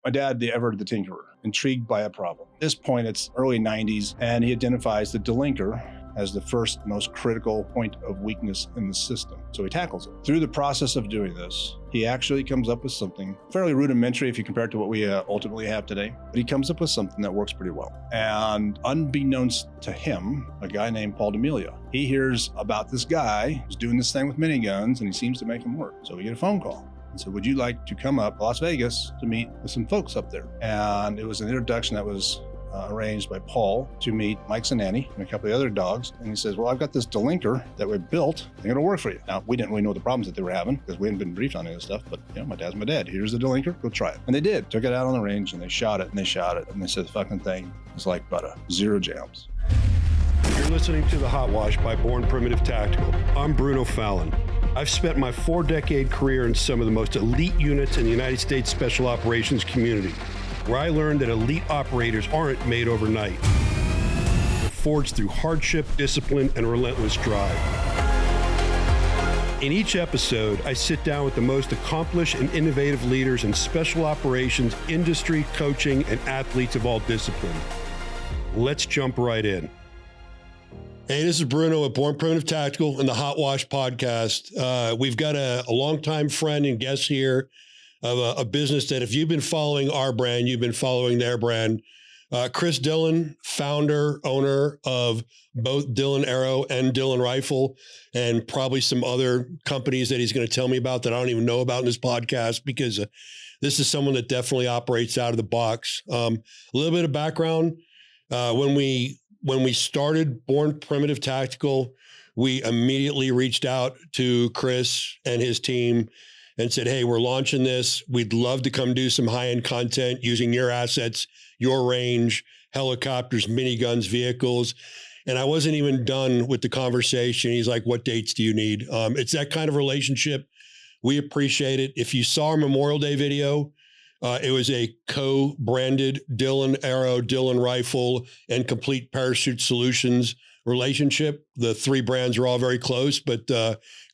My dad, the tinkerer, intrigued by a problem. At this point, it's early 90s, and he identifies the Delinker as the first most critical point of weakness in the system. So he tackles it. Through the process of doing this, he actually comes up with something fairly rudimentary if you compare it to what we ultimately have today, but he comes up with something that works pretty well. And unbeknownst to him, a guy named Paul D'Amelio, he hears about this guy who's doing this thing with miniguns, and he seems to make them work. So we get a phone call. And said, would you like to come up to Las Vegas to meet with some folks up there? And it was an introduction that was arranged by Paul to meet Mike Zananni and a couple of other dogs. And he says, well, I've got this Delinker that we built. I think it'll work for you. Now, we didn't really know the problems that they were having because we hadn't been briefed on any of this stuff, but my dad's my dad. Here's the Delinker, go try it. And they did. Took it out on the range and they shot it and they shot it. And they said the fucking thing was like butter, 0 jams. You're listening to The Hot Wash by Born Primitive Tactical. I'm Bruno Fallon. I've spent my 4-decade career in some of the most elite units in the United States Special Operations community, where I learned that elite operators aren't made overnight. They're forged through hardship, discipline, and relentless drive. In each episode, I sit down with the most accomplished and innovative leaders in special operations, industry, coaching, and athletes of all disciplines. Let's jump right in. Hey, this is Bruno at Born Primitive Tactical and the Hot Wash podcast. We've got a longtime friend and guest here of a business that if you've been following our brand, you've been following their brand. Chris Dillon, founder, owner of both Dillon Aero and Dillon Rifle, and probably some other companies that he's going to tell me about that I don't even know about in this podcast, because this is someone that definitely operates out of the box. A little bit of background. When we started Born Primitive Tactical, we immediately reached out to Chris and his team and said, hey, we're launching this. We'd love to come do some high-end content using your assets, your range, helicopters, miniguns, vehicles. And I wasn't even done with the conversation. He's like, what dates do you need? It's that kind of relationship. We appreciate it. If you saw our Memorial Day video, it was a co-branded Dillon Aero, Dillon Rifle, and Complete Parachute Solutions relationship. The 3 brands are all very close, but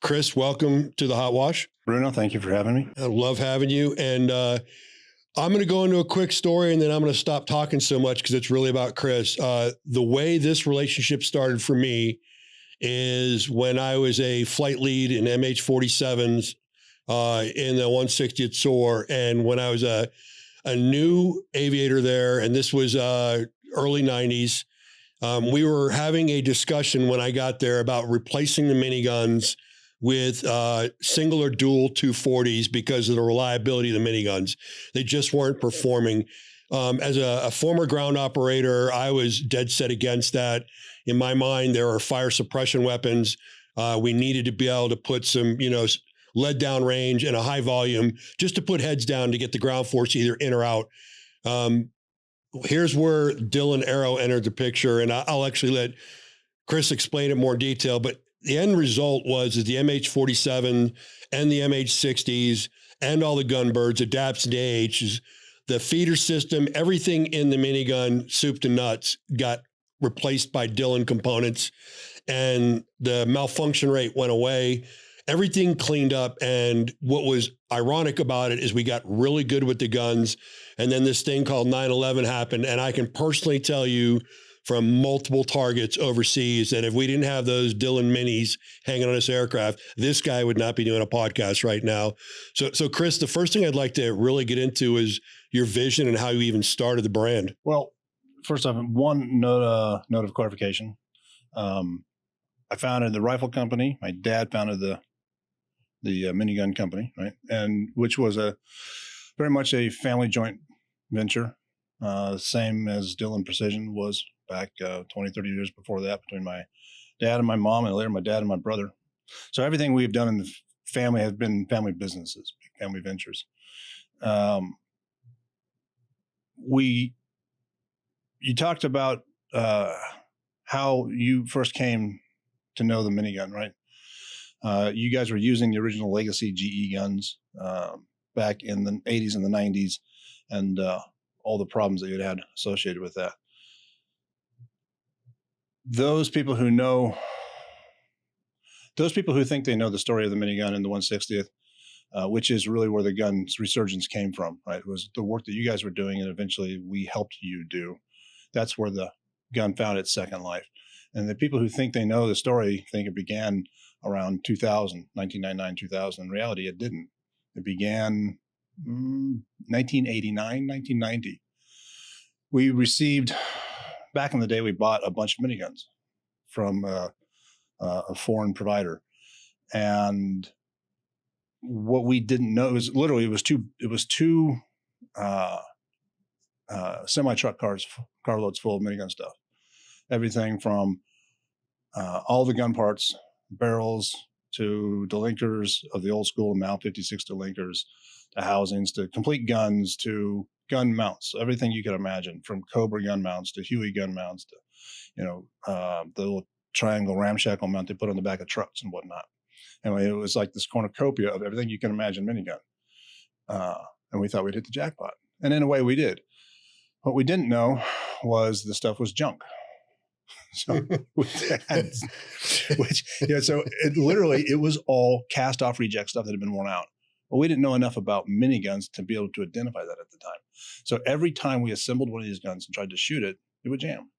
Chris, welcome to the Hot Wash. Bruno, thank you for having me. I love having you. And I'm going to go into a quick story and then I'm going to stop talking so much because it's really about Chris. The way this relationship started for me is when I was a flight lead in MH-47s, in the 160th SOAR. And when I was a new aviator there, and this was early 90s, we were having a discussion when I got there about replacing the miniguns with single or dual 240s because of the reliability of the miniguns. They just weren't performing. As a former ground operator, I was dead set against that. In my mind, there are fire suppression weapons. We needed to be able to put some, lead down range and a high volume just to put heads down to get the ground force either in or out. Here's where Dillon Aero entered the picture, and I'll actually let Chris explain it in more detail, but the end result was the MH-47 and the MH-60s and all the gunbirds, the DAPs and AHs, the feeder system, everything in the minigun, soup to nuts, got replaced by Dillon components, and the malfunction rate went away. Everything cleaned up. And what was ironic about it is we got really good with the guns. And then this thing called 9/11 happened. And I can personally tell you from multiple targets overseas that if we didn't have those Dillon minis hanging on this aircraft, this guy would not be doing a podcast right now. So Chris, the first thing I'd like to really get into is your vision and how you even started the brand. Well, first off, one note of clarification. I founded the rifle company. My dad founded the minigun company, right? And which was very much a family joint venture, same as Dillon Precision was back 20, 30 years before that, between my dad and my mom, and later my dad and my brother. So everything we've done in the family has been family businesses, family ventures. You talked about how you first came to know the minigun, right? You guys were using the original legacy GE guns back in the 80s and the 90s, and all the problems that you'd had associated with that. Those people who think they know the story of the minigun in the 160th, which is really where the gun's resurgence came from, right? It was the work that you guys were doing and eventually we helped you do. That's where the gun found its second life. And the people who think they know the story think it began around 2000, 1999, 2000. In reality, it didn't. It began 1989, 1990. We received, back in the day, we bought a bunch of miniguns from a foreign provider. And what we didn't know is literally it was two semi-truck carloads full of minigun stuff. Everything from all the gun parts, barrels, to Delinkers of the old school Mal 56 Delinkers, to housings, to complete guns, to gun mounts, everything you could imagine, from Cobra gun mounts to Huey gun mounts to, the little triangle ramshackle mount they put on the back of trucks and whatnot. Anyway, it was like this cornucopia of everything you can imagine minigun. And we thought we'd hit the jackpot. And in a way we did. What we didn't know was the stuff was junk. So it was all cast off reject stuff that had been worn out. But we didn't know enough about miniguns to be able to identify that at the time. So every time we assembled one of these guns and tried to shoot it, it would jam.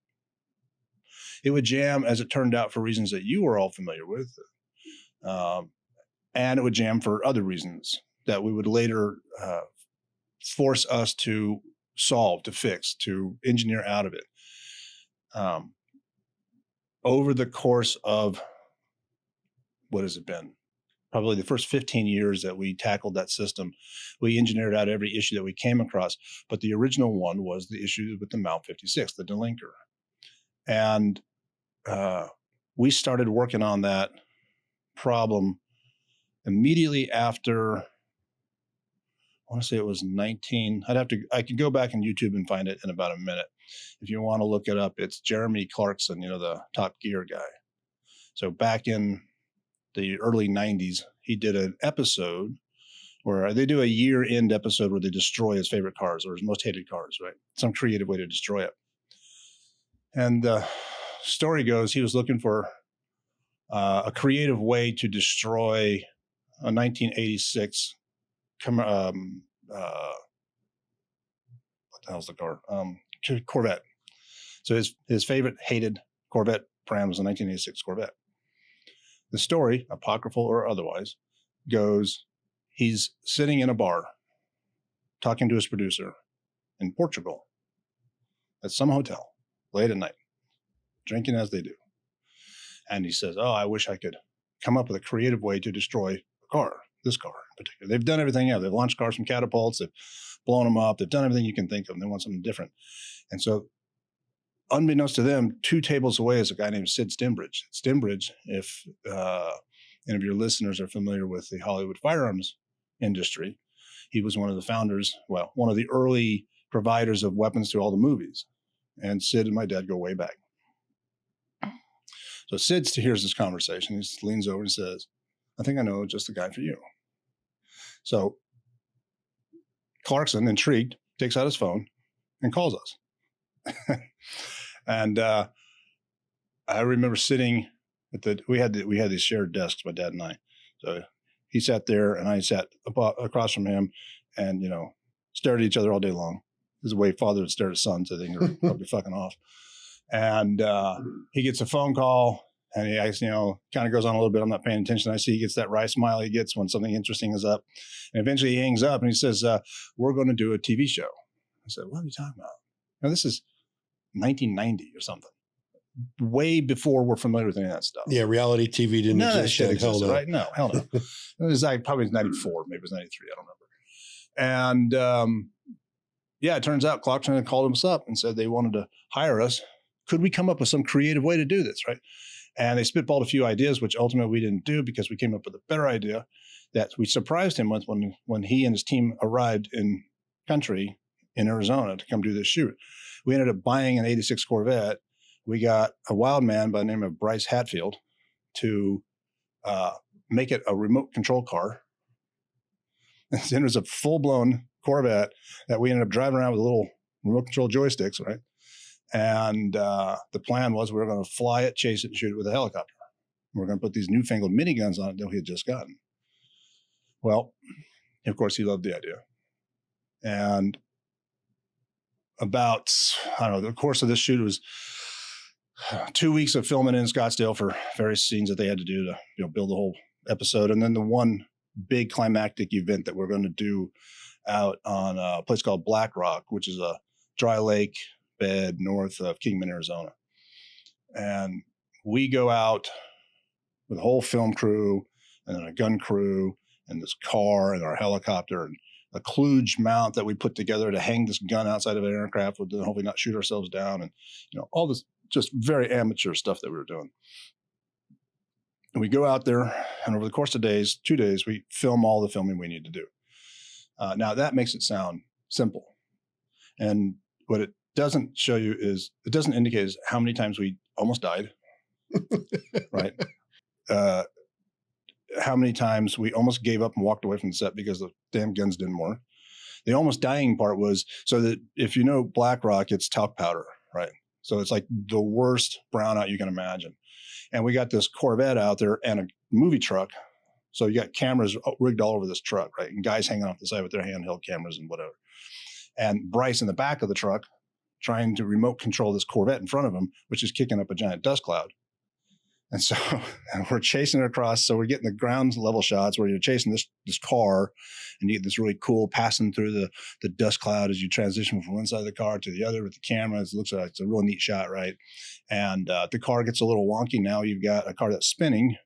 It would jam, as it turned out, for reasons that you were all familiar with. And it would jam for other reasons that we would later force us to solve, to fix, to engineer out of it. Over the course of, what has it been? Probably the first 15 years that we tackled that system, we engineered out every issue that we came across. But the original one was the issue with the Mal 56, the Delinker. And we started working on that problem immediately after, I want to say it was 19. I could go back on YouTube and find it in about a minute. If you want to look it up, it's Jeremy Clarkson, the Top Gear guy. So back in the early 90s, he did an episode where they do a year-end episode where they destroy his favorite cars or his most hated cars, right? Some creative way to destroy it. And the story goes, he was looking for a creative way to destroy a 1986 what the hell's the car? Corvette. So his favorite hated Corvette brand was a 1986 Corvette. The story, apocryphal or otherwise, goes he's sitting in a bar talking to his producer in Portugal at some hotel late at night, drinking as they do. And he says, I wish I could come up with a creative way to destroy a car, this car in particular. They've done everything else. They've launched cars from catapults. They've blown them up. They've done everything you can think of. And they want something different. And so, unbeknownst to them, 2 tables away is a guy named Sid Stimbridge. Stimbridge, if any of your listeners are familiar with the Hollywood firearms industry, he was one of the founders, one of the early providers of weapons to all the movies. And Sid and my dad go way back. So Sid hears this conversation. He leans over and says, I think I know just the guy for you. So Clarkson, intrigued, takes out his phone and calls us. And I remember sitting at we had these shared desks, my dad and I. So he sat there and I sat across from him and, stared at each other all day long. This is the way father would stare at son, so they were probably fucking off. And he gets a phone call and he kind of goes on a little bit. I'm not paying attention. I see he gets that wry smile he gets when something interesting is up. And eventually he hangs up and he says, we're going to do a TV show. I said, what are you talking about? Now, this is 1990 or something. Way before we're familiar with any of that stuff. Yeah, reality TV didn't exist. That shit existed, right? No, hell no. It was probably 94, maybe it was 93, I don't remember. And it turns out Clarkson had called us up and said they wanted to hire us. Could we come up with some creative way to do this, right? And they spitballed a few ideas, which ultimately we didn't do because we came up with a better idea that we surprised him with when he and his team arrived in country in Arizona to come do this shoot. We ended up buying an 86 Corvette. We got a wild man by the name of Bryce Hatfield to make it a remote control car. And it was a full-blown Corvette that we ended up driving around with little remote control joysticks, right? And the plan was we were going to fly it, chase it, and shoot it with a helicopter. We were going to put these newfangled miniguns on it that we had just gotten. Well, Of course, he loved the idea. And about, I don't know, the course of this shoot was 2 weeks of filming in Scottsdale for various scenes that they had to do to, build the whole episode. And then the one big climactic event that we're going to do out on a place called Black Rock, which is a dry lake bed north of Kingman, Arizona. And we go out with a whole film crew and then a gun crew and this car and our helicopter and a kludge mount that we put together to hang this gun outside of an aircraft with, hopefully not shoot ourselves down, and all this just very amateur stuff that we were doing. And we go out there, and over the course of 2 days, we film all the filming we need to do. Now that makes it sound simple, and what it doesn't show you is it doesn't indicate is how many times we almost died, right? How many times we almost gave up and walked away from the set because the damn guns didn't work. The almost dying part was so that if you know Black Rock, it's talc powder, right? So it's like the worst brownout you can imagine. And we got this Corvette out there and a movie truck. So you got cameras rigged all over this truck, right? And guys hanging off the side with their handheld cameras and whatever. And Bryce in the back of the truck trying to remote control this Corvette in front of him, which is kicking up a giant dust cloud. And so and we're chasing it across. So we're getting the ground level shots where you're chasing this car and you get this really cool passing through the dust cloud as you transition from one side of the car to the other with the camera. It looks like it's a real neat shot, right? And the car gets a little wonky. Now you've got a car that's spinning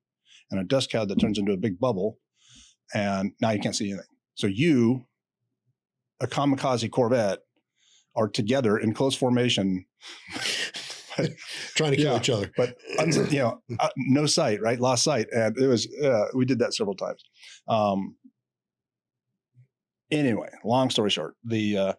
and a dust cloud that turns into a big bubble. And now you can't see anything. So you, a kamikaze Corvette, are together in close formation. Trying to kill each other, but no sight, right? Lost sight. And it was, we did that several times. Anyway, long story short, the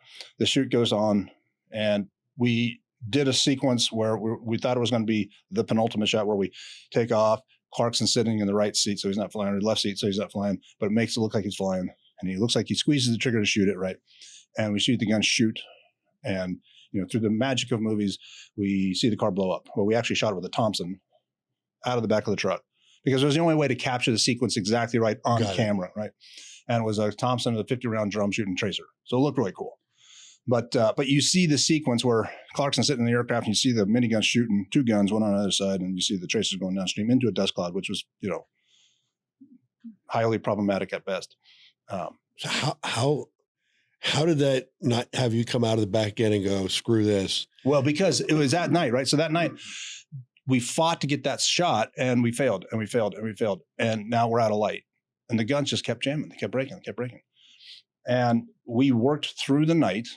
shoot goes on and we did a sequence where we thought it was going to be the penultimate shot where we take off. Clarkson's sitting in the right seat, so he's not flying, or left seat, so he's not flying, but it makes it look like he's flying. And he looks like he squeezes the trigger to shoot it, right? And we shoot the gun shoot. And through the magic of movies, we see the car blow up. Well, we actually shot it with a Thompson out of the back of the truck because it was the only way to capture the sequence exactly right on camera, right? And it was a Thompson with a 50-round drum shooting tracer. So it looked really cool. But you see the sequence where Clarkson's sitting in the aircraft and you see the minigun shooting two guns, one on the other side, and you see the tracers going downstream into a dust cloud, which was, highly problematic at best. So how did that not have you come out of the back end and go, screw this? Well, because it was that night, right? So that night we fought to get that shot and we failed and we failed and we failed. And now we're out of light and the guns just kept jamming. They kept breaking, And we worked through the night,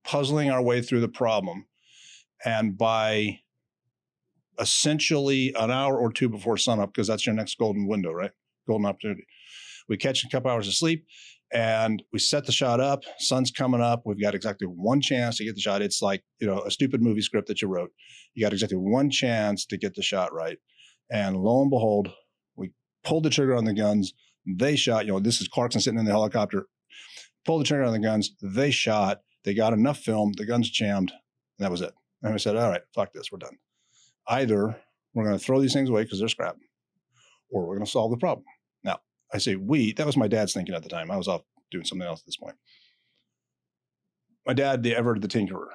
puzzling our way through the problem. And by essentially an hour or two before sunup, because that's your next golden window, right? Golden opportunity. We catch a couple hours of sleep and we set the shot up. Sun's coming up. We've got exactly one chance to get the shot. It's like, a stupid movie script that you wrote. You got exactly one chance to get the shot right. And lo and behold, we pulled the trigger on the guns. They shot, this is Clarkson sitting in the helicopter, pulled the trigger on the guns. They shot, they got enough film, the guns jammed, and that was it. And we said, all right, fuck this, we're done. Either we're going to throw these things away because they're scrap, or we're going to solve the problem. Now, I say we, that was my dad's thinking at the time. I was off doing something else at this point. My dad, the tinkerer,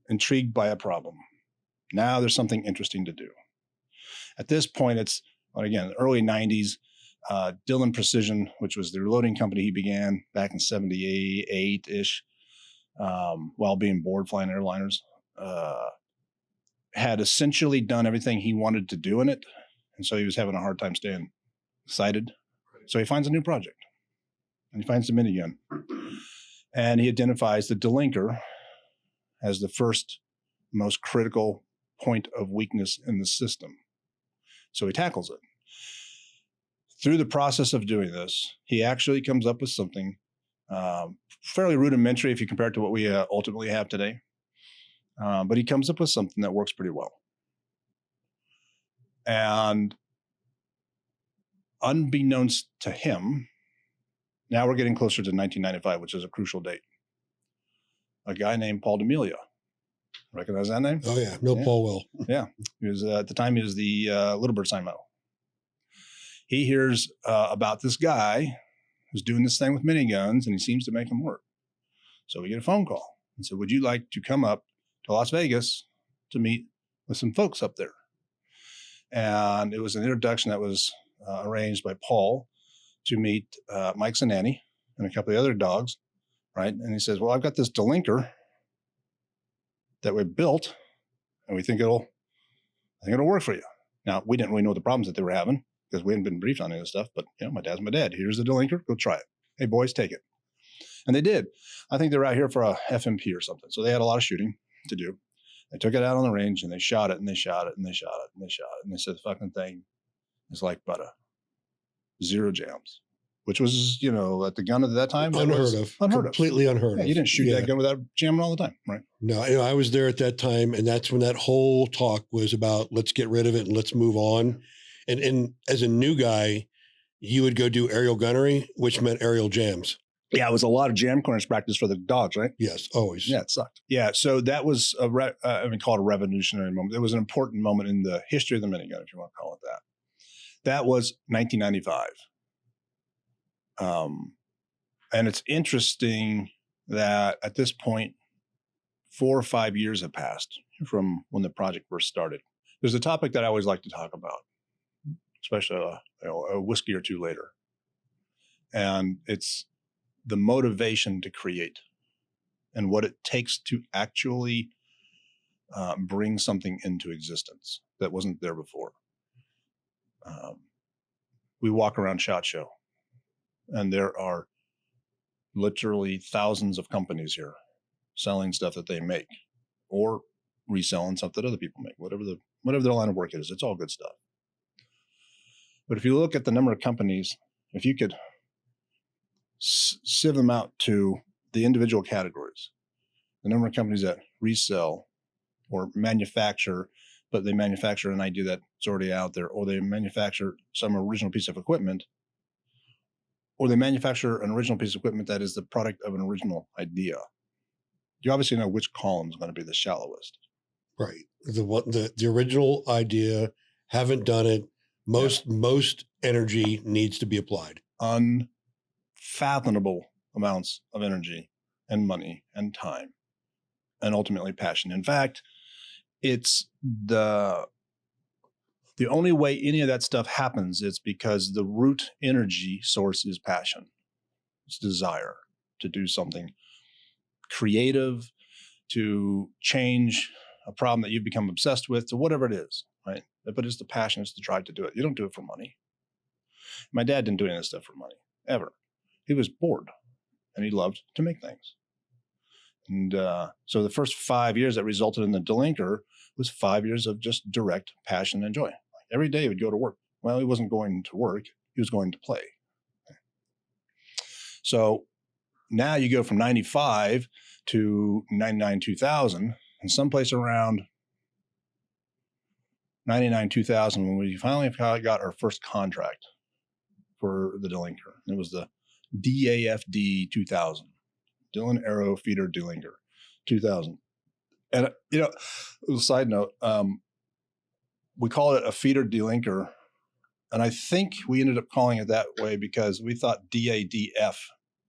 intrigued by a problem. Now there's something interesting to do. At this point, it's, again, early 90s, Dillon Precision, which was the reloading company he began back in 78-ish, while being bored flying airliners, had essentially done everything he wanted to do in it. And so he was having a hard time staying excited. So he finds a new project and he finds the minigun and he identifies the Delinker as the first most critical point of weakness in the system. So he tackles it. Through the process of doing this, he actually comes up with something fairly rudimentary if you compare it to what we ultimately have today. But he comes up with something that works pretty well. And unbeknownst to him, now we're getting closer to 1995, which is a crucial date. A guy named Paul D'Amelio. Recognize that name? Oh, yeah. Paul will. Yeah. He was, at the time, he was the Little Bird sign model. he hears about this guy who's doing this thing with miniguns, and he seems to make them work. So we get a phone call and said, would you like to come up to Las Vegas to meet with some folks up there? And it was an introduction that was arranged by Paul to meet Mike Zanani and a couple of other dogs, right? And he says, well, I've got this Delinker that we built, and we think it'll work for you. Now, we didn't really know the problems that they were having because we hadn't been briefed on any of this stuff, but my dad's my dad. Here's the Delinker, go try it. Hey, boys, take it. And they did. I think they're out here for a FMP or something. So they had a lot of shooting to do. They took it out on the range and they shot it and they shot it and they shot it and they shot it. And they said the fucking thing is like butter. 0 jams. Which was, at the gun at that time, unheard of. Completely unheard of. You didn't shoot that gun without jamming all the time, right? No, I was there at that time, and that's when that whole talk was about let's get rid of it and let's move on. And as a new guy, you would go do aerial gunnery, which meant aerial jams. Yeah, it was a lot of jam clearance practice for the dogs, right? Yes, always. Yeah, it sucked. Yeah, so that was call it a revolutionary moment. It was an important moment in the history of the minigun, if you want to call it that. That was 1995. And it's interesting that at this point, 4 or 5 years have passed from when the project first started. There's a topic that I always like to talk about, especially a whiskey or two later. And it's the motivation to create and what it takes to actually bring something into existence that wasn't there before. We walk around SHOT Show, and there are literally thousands of companies here selling stuff that they make or reselling stuff that other people make, whatever their line of work is. It's all good stuff. But if you look at the number of companies, if you could sieve them out to the individual categories, the number of companies that resell or manufacture, but they manufacture an idea that's already out there, or they manufacture some original piece of equipment, or they manufacture an original piece of equipment that is the product of an original idea. You obviously know which column is going to be the shallowest. Right. The original idea, haven't done it. Most energy needs to be applied. Unfathomable amounts of energy and money and time and ultimately passion. In fact, it's the only way any of that stuff happens is because the root energy source is passion. It's desire to do something creative, to change a problem that you've become obsessed with, to whatever it is, right? But it's the passion, it's the drive to do it. You don't do it for money. My dad didn't do any of this stuff for money, ever. He was bored, and he loved to make things. And so the first 5 years that resulted in the Delinker was 5 years of just direct passion and joy. Every day he would go to work. Well, he wasn't going to work. He was going to play. So now you go from 95 to 99, 2000, and someplace around 99, 2000, when we finally got our first contract for the Delinker. It was the DAFD 2000, Dillon Aero Feeder Delinker 2000. And, a side note, we call it a feeder Delinker. And I think we ended up calling it that way because we thought DADF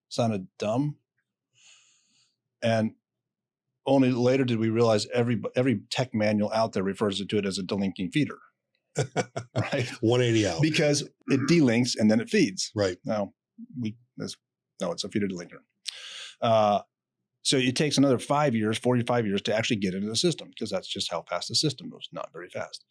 sounded dumb. And only later did we realize every tech manual out there refers to it as a delinking feeder. Right? 180 out. Because it delinks and then it feeds. Right. It's a feeder Delinker. So it takes another 5 years, 45 years to actually get into the system because that's just how fast the system moves, not very fast.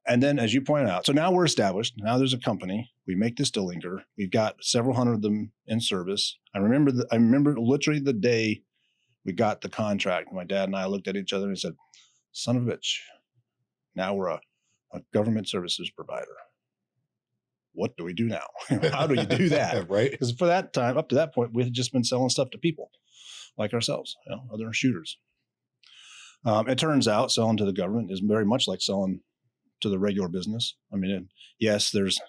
And then, as you pointed out, so now we're established. Now there's a company. We make this Delinker. We've got several hundred of them in service. I remember literally the day we got the contract. My dad and I looked at each other and said, "Son of a bitch! Now we're a government services provider. What do we do now? How do you do that?" Right? Because for that time, up to that point, we had just been selling stuff to people like ourselves, other shooters. It turns out selling to the government is very much like selling to the regular business. I mean, yes, there's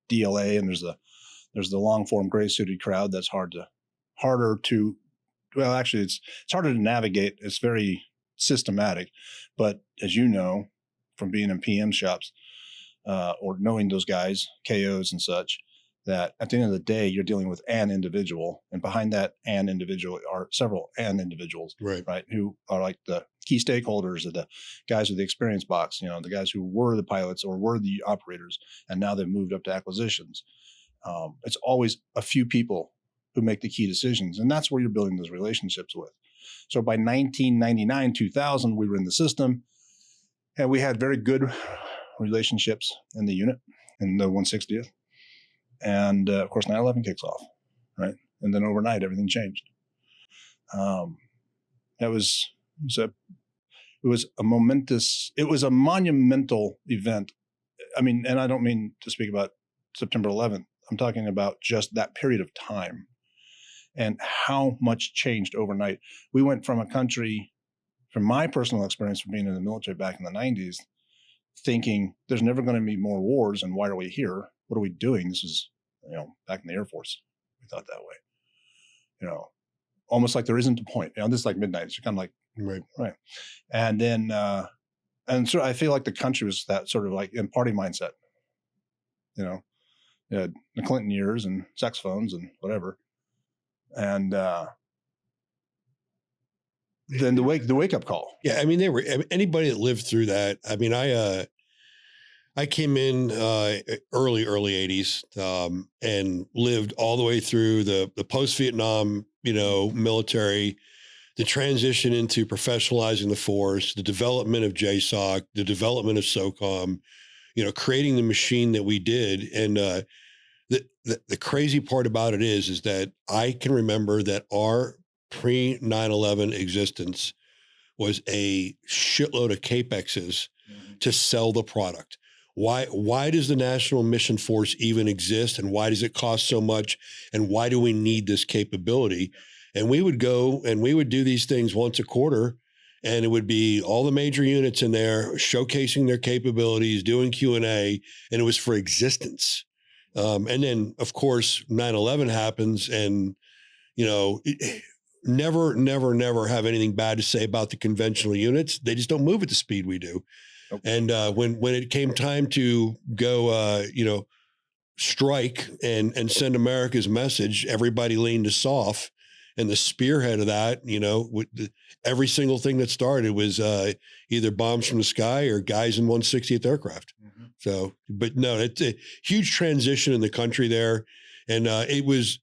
DLA and there's the long form gray suited crowd. That's harder to navigate. It's very systematic, but as you know, from being in PM shops, or knowing those guys, KOs and such, that at the end of the day, you're dealing with an individual, and behind that an individual are several an individuals, right? Who are like the key stakeholders, or the guys with the experience box, the guys who were the pilots or were the operators, and now they've moved up to acquisitions. It's always a few people who make the key decisions, and that's where you're building those relationships with. So by 1999, 2000, we were in the system, and we had very good relationships in the unit, in the 160th. And of course, 9/11 kicks off, right? And then overnight, everything changed. It was a monumental event. I mean, and I don't mean to speak about September 11th. I'm talking about just that period of time and how much changed overnight. We went from a country, from my personal experience from being in the military back in the 90s, thinking there's never going to be more wars, and why are we here? What are we doing? This is, back in the Air Force, we thought that way. Almost like there isn't a point. This is like midnight. You're kind of like, right. And then, and so I feel like the country was that sort of like in party mindset. The Clinton years and sex phones and whatever, and then the wake up call. Yeah, I mean, anybody that lived through that. I mean, I came in early 80s and lived all the way through the post-Vietnam, military, the transition into professionalizing the force, the development of JSOC, the development of SOCOM, creating the machine that we did. And the crazy part about it is that I can remember that our pre 9/11 existence was a shitload of CAPEXs to sell the product. Why does the National Mission Force even exist, and why does it cost so much, and why do we need this capability? And we would go and we would do these things once a quarter, and it would be all the major units in there showcasing their capabilities, doing Q&A, and it was for existence. And then, of course, 9/11 happens, and, never have anything bad to say about the conventional units. They just don't move at the speed we do. Nope. And when it came time to go, strike and send America's message, everybody leaned us off. And the spearhead of that, every single thing that started was either bombs from the sky or guys in 160th aircraft. Mm-hmm. So, but no, it's a huge transition in the country there. And it was,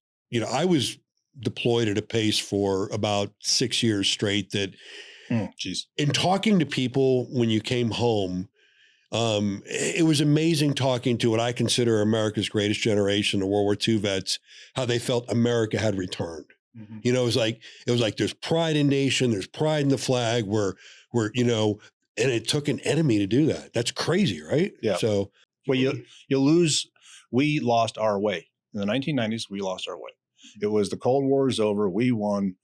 I was deployed at a pace for about 6 years straight that, in talking to people when you came home, it was amazing talking to what I consider America's greatest generation, the World War II vets, how they felt America had returned. Mm-hmm. It was like there's pride in nation, there's pride in the flag, where and it took an enemy to do that. That's crazy, right? Yeah. So, well, we lost our way in the 1990s. We lost our way. It was the Cold War is over. We won.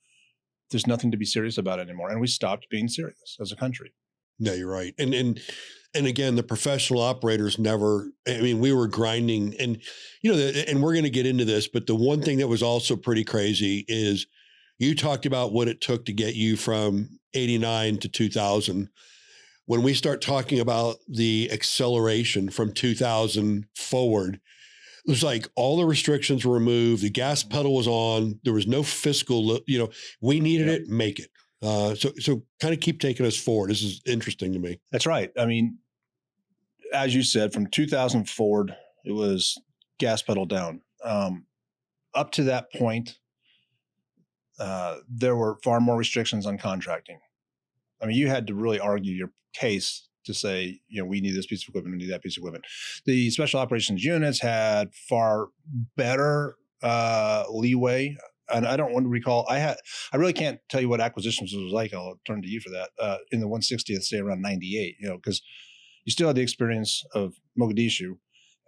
There's nothing to be serious about anymore, and we stopped being serious as a country. No, you're right. And again, the professional operators never, we were grinding, and, and we're going to get into this, but the one thing that was also pretty crazy is you talked about what it took to get you from 89 to 2000. When we start talking about the acceleration from 2000 forward, it was like all the restrictions were removed. The gas pedal was on. There was no fiscal, we needed it, make it. So kind of keep taking us forward. This is interesting to me. That's right. I mean, as you said, from 2000 forward, it was gas pedal down. Up to that point, there were far more restrictions on contracting. I mean, you had to really argue your case to say, we need this piece of equipment, we need that piece of equipment. The special operations units had far better leeway. And I don't want to recall, I really can't tell you what acquisitions was like. I'll turn to you for that. In the 160th, say around 98, because you still had the experience of Mogadishu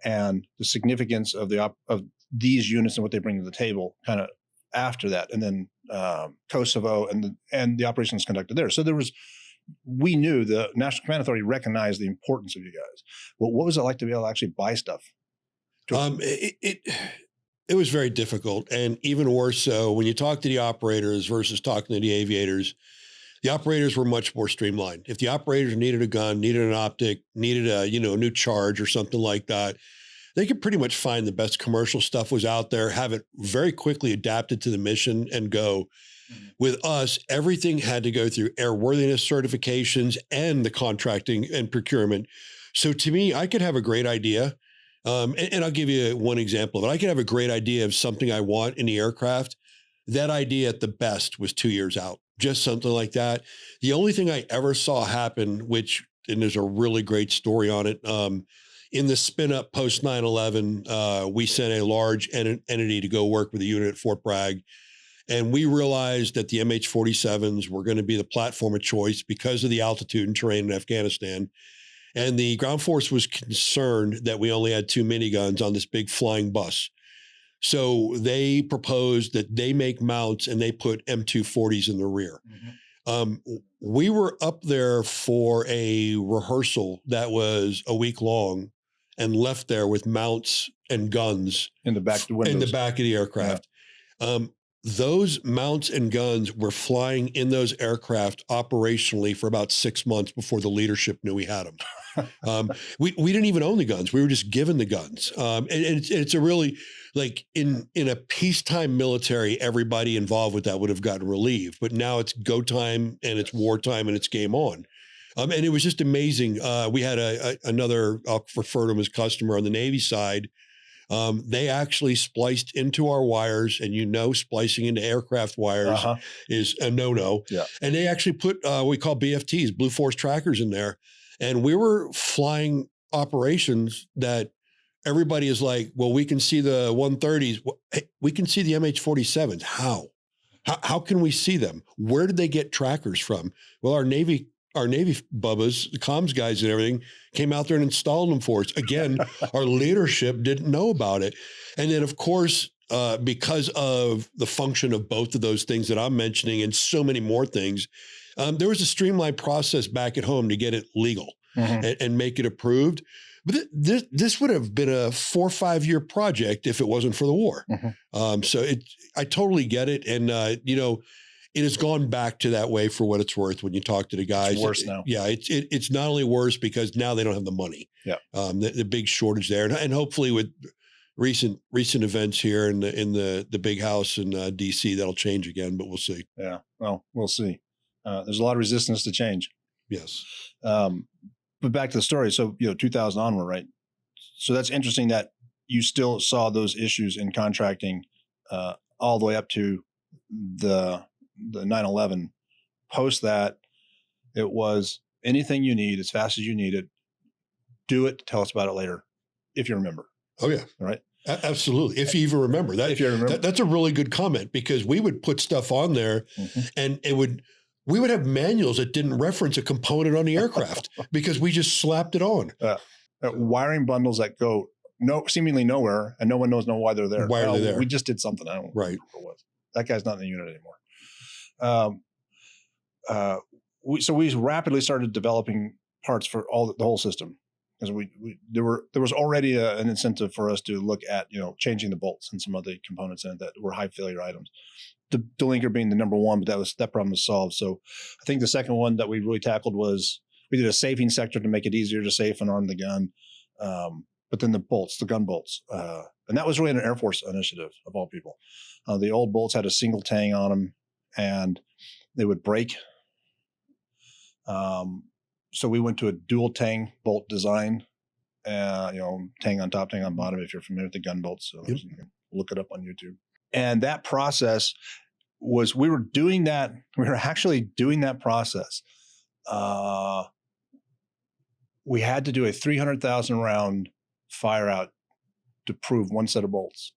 and the significance of these units and what they bring to the table kind of after that. And then Kosovo and the operations conducted there. So we knew the National Command Authority recognized the importance of you guys. Well, what was it like to be able to actually buy stuff? It was very difficult. And even worse so when you talk to the operators versus talking to the aviators. the operators were much more streamlined. If the operators needed a gun, needed an optic, needed a, a new charge or something like that, they could pretty much find the best commercial stuff was out there, have it very quickly adapted to the mission and go. With us, everything had to go through airworthiness certifications and the contracting and procurement. So to me, I could have a great idea. And I'll give you one example of it. I could have a great idea of something I want in the aircraft. That idea at the best was 2 years out, just something like that. The only thing I ever saw happen, and there's a really great story on it, in the spin up post 9/11, we sent a large entity to go work with a unit at Fort Bragg. And we realized that the MH-47s were going to be the platform of choice because of the altitude and terrain in Afghanistan. And the ground force was concerned that we only had 2 miniguns on this big flying bus. So they proposed that they make mounts and they put M240s in the rear. We were up there for a rehearsal that was a week long and left there with mounts and guns in the back of the windows. In the back of the aircraft. Yeah. Those mounts and guns were flying in those aircraft operationally for about 6 months before the leadership knew we had them. We didn't even own the guns. We were just given the guns. And it's a really, like in a peacetime military, everybody involved with that would have gotten relieved. But now it's go time and it's wartime and it's game on. And it was just amazing. We had another, I'll refer to him as customer on the Navy side. They actually spliced into our wires, and splicing into aircraft wires is a no-no. Yeah. And they actually put what we call BFTs, Blue Force trackers, in there. And we were flying operations that everybody is like, well, we can see the 130s. Well, hey, we can see the MH-47s. How can we see them? Where did they get trackers from? Well, our Navy bubbas, the comms guys and everything, came out there and installed them for us. Again, our leadership didn't know about it. And then, of course, because of the function of both of those things that I'm mentioning and so many more things, there was a streamlined process back at home to get it legal and make it approved. But this would have been a 4 or 5 year project if it wasn't for the war. So I totally get it. And, it has gone back to that way for what it's worth when you talk to the guys. It's worse now. Yeah, it's not only worse because now they don't have the money. Yeah, the big shortage there, and hopefully with recent events here in the big house in DC, that'll change again. But we'll see. Yeah, well, we'll see. There's a lot of resistance to change. Yes, but back to the story. So 2000 onward, right? So that's interesting that you still saw those issues in contracting all the way up to the 9/11. Post that, it was anything you need as fast as you need it. Do it. Tell us about it later, if you remember. Oh yeah, right. Absolutely. If you even remember that. If you remember, that's a really good comment because we would put stuff on there, and we would have manuals that didn't reference a component on the aircraft because we just slapped it on. Wiring bundles that go seemingly nowhere, and no one knows why they're there. Why are they there? We just did something. I don't know what it was. That guy's not in the unit anymore. So we rapidly started developing parts for the whole system because there was already an incentive for us to look at changing the bolts and some other components in it that were high failure items. The Delinker being the number one, but that problem was solved. So I think the second one that we really tackled was we did a safing sector to make it easier to safe and arm the gun. But then the bolts, the gun bolts, and that was really an Air Force initiative of all people. The old bolts had a single tang on them, and they would break. So we went to a dual tang bolt design, tang on top, tang on bottom, if you're familiar with the gun bolts. So you can look it up on YouTube. And that process we were actually doing that process. We had to do a 300,000 round fire out to prove one set of bolts.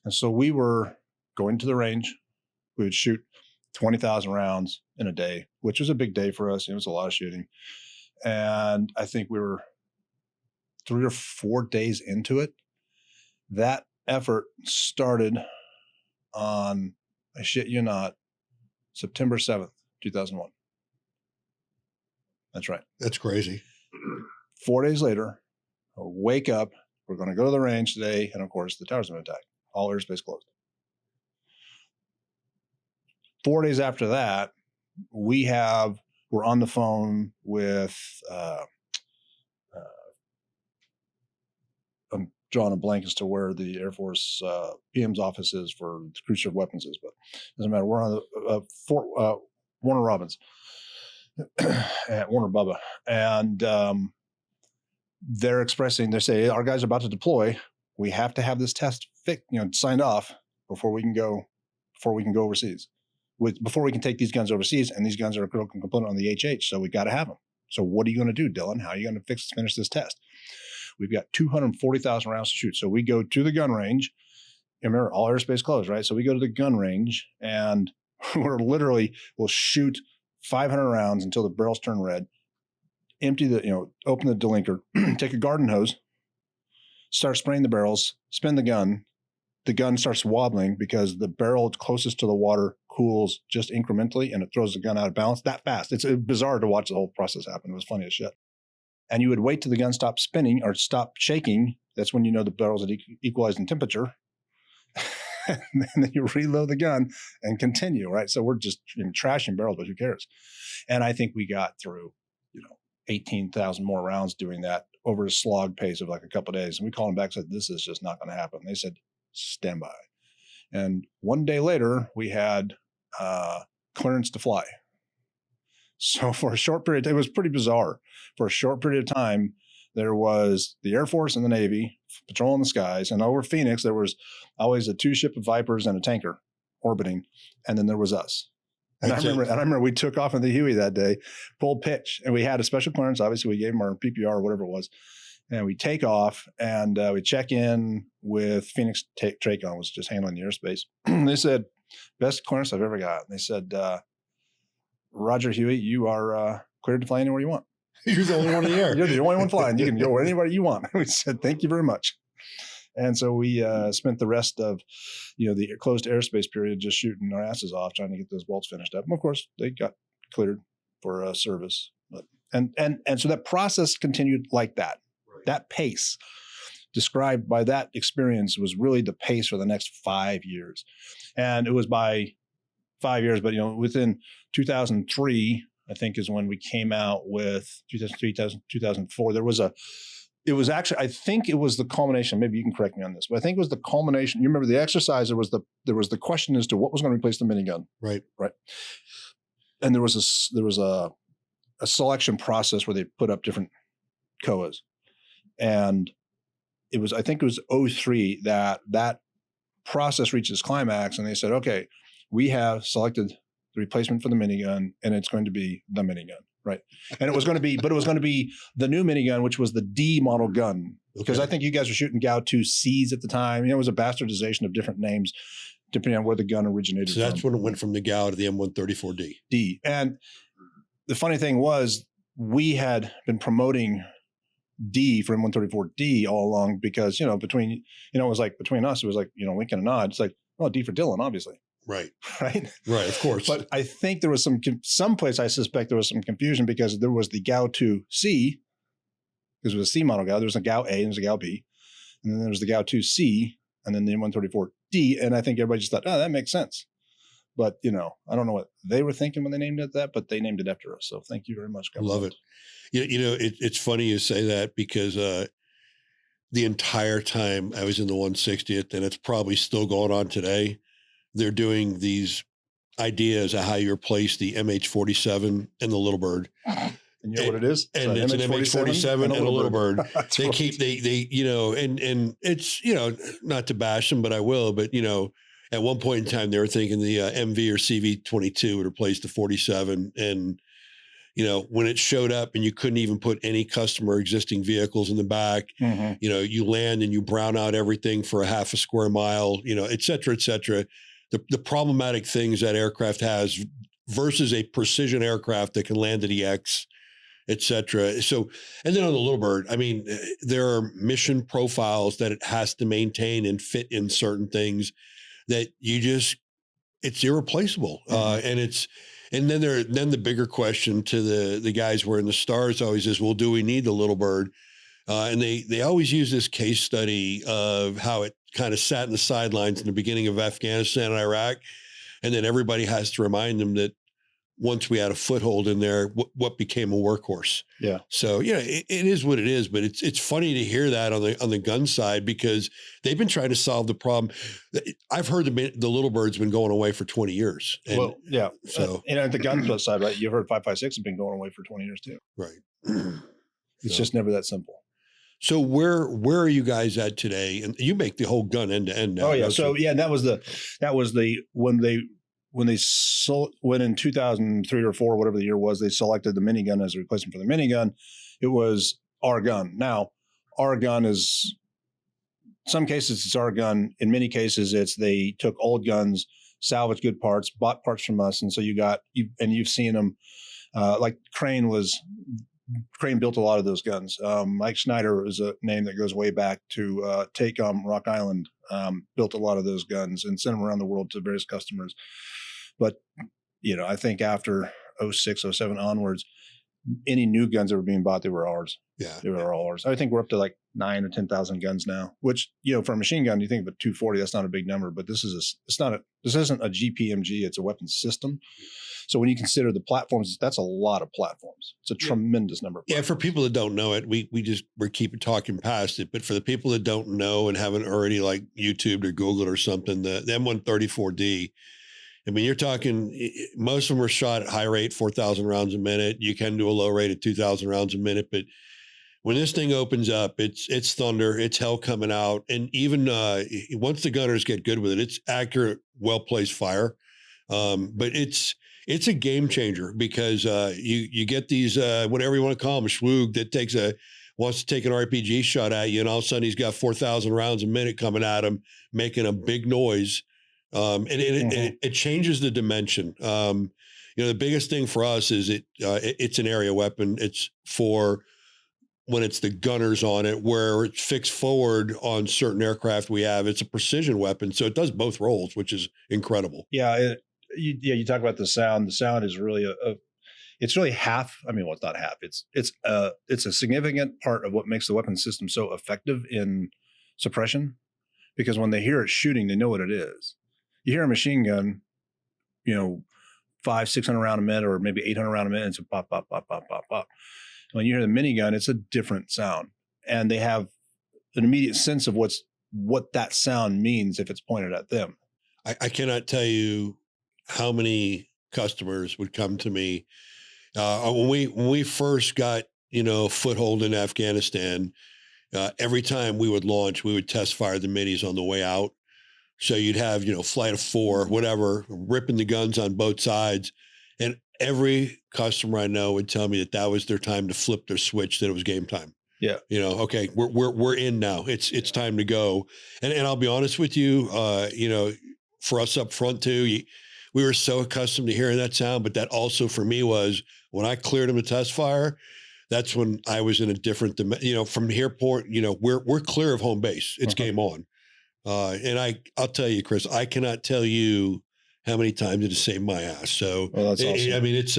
And so we were going to the range. We would shoot 20,000 rounds in a day, which was a big day for us. It was a lot of shooting. And I think we were 3 or 4 days into it. That effort started on, I shit you not, September 7th, 2001. That's right. That's crazy. 4 days later, I'll wake up. We're going to go to the range today. And of course, the tower's been attacked. All airspace closed. 4 days after that, we're on the phone with, I'm drawing a blank as to where the Air Force PM's office is for the cruise ship weapons is, but doesn't matter. We're on Fort Warner Robins at Warner Bubba, and they're expressing. They say our guys are about to deploy. We have to have this test signed off before we can go overseas. Before we can take these guns overseas, and these guns are a critical component on the HH, so we got to have them. So what are you going to do, Dillon? How are you going to finish this test? We've got 240,000 rounds to shoot. So we go to the gun range. Remember, all airspace closed, right? So we go to the gun range, and we'll shoot 500 rounds until the barrels turn red. Open the delinker, take a garden hose, start spraying the barrels, spin the gun. The gun starts wobbling because the barrel closest to the water cools just incrementally, and it throws the gun out of balance that fast. It's bizarre to watch the whole process happen. It was funny as shit. And you would wait till the gun stopped spinning or stopped shaking. That's when you know the barrels had equalized in temperature. And then you reload the gun and continue, right? So we're just trashing barrels, but who cares? And I think we got through, 18,000 more rounds doing that over a slog pace of like a couple of days. And we called them back and said, this is just not going to happen. They said, stand by. And one day later, we had clearance to fly. So for a short period, it was pretty bizarre. For a short period of time, there was the Air Force and the Navy patrolling the skies. And over Phoenix, there was always a 2 ship of Vipers and a tanker orbiting. And then there was us. And I remember we took off in the Huey that day, pulled pitch, and we had a special clearance. Obviously, we gave them our PPR or whatever it was. And we take off, and we check in with Phoenix Tracon, was just handling the airspace. They said, best clearance I've ever got. And they said, Roger Huey, you are cleared to fly anywhere you want. You're the only one in the air. You're the only one flying. You can go anywhere you want. We said, thank you very much. And so we spent the rest of, the closed airspace period just shooting our asses off, trying to get those bolts finished up. And of course, they got cleared for service. And so that process continued like that. Right. That pace described by that experience was really the pace for the next 5 years. And it was by 5 years, but within 2003, I think is when we came out with 2003, 2004. It was actually, I think it was the culmination. Maybe you can correct me on this, but I think it was the culmination. You remember the exercise? There was the question as to what was going to replace the minigun. Right. And there was a selection process where they put up different COAs, and I think it was 2003 that process reached its climax, and they said, okay, we have selected the replacement for the minigun, and it's going to be the minigun. Right. And it was going to be the new minigun, which was the D model gun. Because I think you guys were shooting GAU-2Cs at the time. It was a bastardization of different names depending on where the gun originated from. So that's when it went from the GAU to the M134D. And the funny thing was, we had been promoting D for M134D all along because, it was like between us, it was like, wink and a nod. It's like, well, D for Dillon, obviously. Right. Right. Right. Of course. But I think there was some place I suspect there was some confusion because there was the GAU-2C, because it was a C model GAU. There was a GAU-A and there was a GAU-B. And then there was the GAU-2C and then the M134D. And I think everybody just thought, oh, that makes sense. But, I don't know what they were thinking when they named it that, but they named it after us. So thank you very much. I love it. It's funny you say that because the entire time I was in the 160th, and it's probably still going on today, they're doing these ideas of how you replace the MH-47 and the Little Bird. And you know what it is? And it's an MH-47 and a Little Bird. They keep, and it's, not to bash them, but I will, but, at one point in time, they were thinking the MV or CV-22 would replace the 47. And, when it showed up and you couldn't even put any customer existing vehicles in the back, you land and you brown out everything for a half a square mile, et cetera, et cetera. The problematic things that aircraft has versus a precision aircraft that can land at EX, et cetera. So, and then on the Little Bird, there are mission profiles that it has to maintain and fit in certain things that it's irreplaceable. And then the bigger question to the guys wearing the stars always is, well, do we need the Little Bird? And they always use this case study of how it kind of sat in the sidelines in the beginning of Afghanistan and Iraq. And then everybody has to remind them that once we had a foothold in there, what became a workhorse. Yeah. So yeah, it is what it is, but it's funny to hear that on the gun side, because they've been trying to solve the problem. I've heard the little bird's been going away for 20 years. And well, yeah. So at the gun side, right? You've heard 5.56 has been going away for 20 years too. right. It's just never that simple. So where are you guys at today? And you make the whole gun end to end now. Oh yeah. So yeah, that was the when they went in 2003 or 4, whatever the year was, they selected the minigun as a replacement for the minigun. It was our gun. Now, our gun is, some cases it's our gun. In many cases, it's they took old guns, salvaged good parts, bought parts from us, and so you've seen them. Like Crane built a lot of those guns. Mike Schneider is a name that goes way back to Take Rock Island. Built a lot of those guns and sent them around the world to various customers. But, I think after 06, 07 onwards, any new guns that were being bought, they were ours. Yeah. They were all ours. I think we're up to like 9,000 or 10,000 guns now, which, for a machine gun, you think of a 240, that's not a big number, but this isn't a GPMG, it's a weapon system. So when you consider the platforms, that's a lot of platforms. It's a tremendous number of platforms. Yeah, for people that don't know it, we're keeping talking past it. But for the people that don't know and haven't already like YouTubed or Googled or something, the M134D, I mean, you're talking, most of them are shot at high rate, 4,000 rounds a minute. You can do a low rate of 2,000 rounds a minute. But when this thing opens up, it's thunder, it's hell coming out. And even once the gunners get good with it, it's accurate, well-placed fire. But it's a game changer, because you get these, whatever you want to call them, a schwoog that wants to take an RPG shot at you, and all of a sudden he's got 4,000 rounds a minute coming at him, making a big noise. And it changes the dimension. The biggest thing for us is it's an area weapon. It's for when it's the gunners on it, where it's fixed forward on certain aircraft we have. It's a precision weapon, so it does both roles, which is incredible. Yeah, you talk about the sound. The sound is really it's really half. I mean, well, it's not half. It's a significant part of what makes the weapon system so effective in suppression, because when they hear it shooting, they know what it is. You hear a machine gun, 500-600 round a minute, or maybe 800 round a minute, it's a pop, pop, pop, pop, pop, pop. When you hear the minigun, it's a different sound, and they have an immediate sense of what that sound means if it's pointed at them. I cannot tell you how many customers would come to me when we first got foothold in Afghanistan. Every time we would launch, we would test fire the minis on the way out. So you'd have, flight of 4, whatever, ripping the guns on both sides. And every customer I know would tell me that was their time to flip their switch, that it was game time. Yeah. Okay, we're in now. It's time to go. And I'll be honest with you, for us up front too, we were so accustomed to hearing that sound, but that also for me was when I cleared them to test fire, that's when I was in a different dimension. From the airport, we're clear of home base. It's game on. And I'll tell you, Chris, I cannot tell you how many times it has saved my ass. So, that's awesome. I mean, it's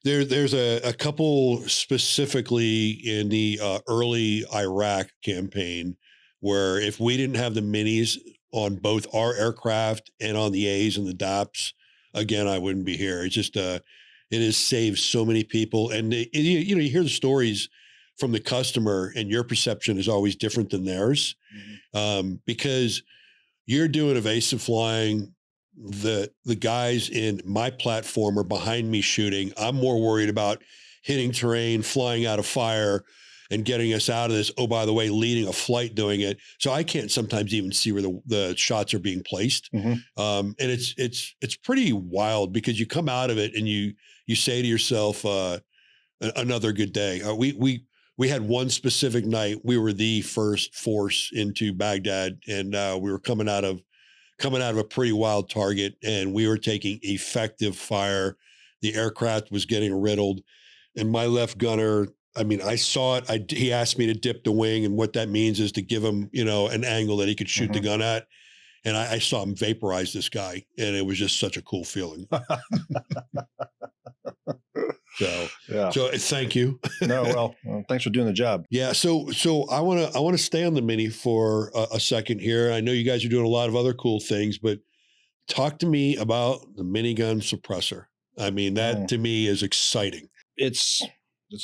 there's a couple specifically in the early Iraq campaign where if we didn't have the minis on both our aircraft and on the A's and the DAPs, again, I wouldn't be here. It's just it has saved so many people. And you hear the stories from the customer, and your perception is always different than theirs, because you're doing evasive flying. The guys in my platform are behind me shooting. I'm more worried about hitting terrain, flying out of fire, and getting us out of this. Oh, by the way, leading a flight doing it. So I can't sometimes even see where the shots are being placed. And it's pretty wild, because you come out of it and you say to yourself, another good day. We had one specific night. We were the first force into Baghdad, and we were coming out of a pretty wild target, and we were taking effective fire. The aircraft was getting riddled, and my left gunner, I mean, I saw it. He asked me to dip the wing, and what that means is to give him, an angle that he could shoot the gun at. And I saw him vaporize this guy, and it was just such a cool feeling. So thank you. No, well, thanks for doing the job. Yeah. So I want to stay on the Mini for a second here. I know you guys are doing a lot of other cool things, but talk to me about the minigun suppressor. I mean, that to me is exciting. It's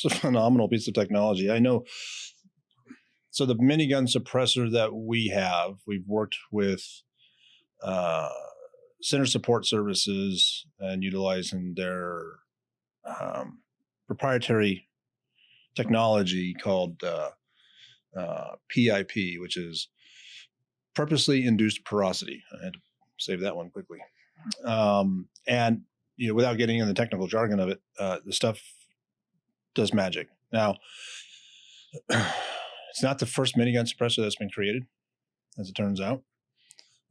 a phenomenal piece of technology. I know. So the minigun suppressor that we've worked with center support services and utilizing their proprietary technology called PIP, which is purposely induced porosity. I had to save that one quickly. And without getting into the technical jargon of it, the stuff does magic. Now, it's not the first minigun suppressor that's been created, as it turns out.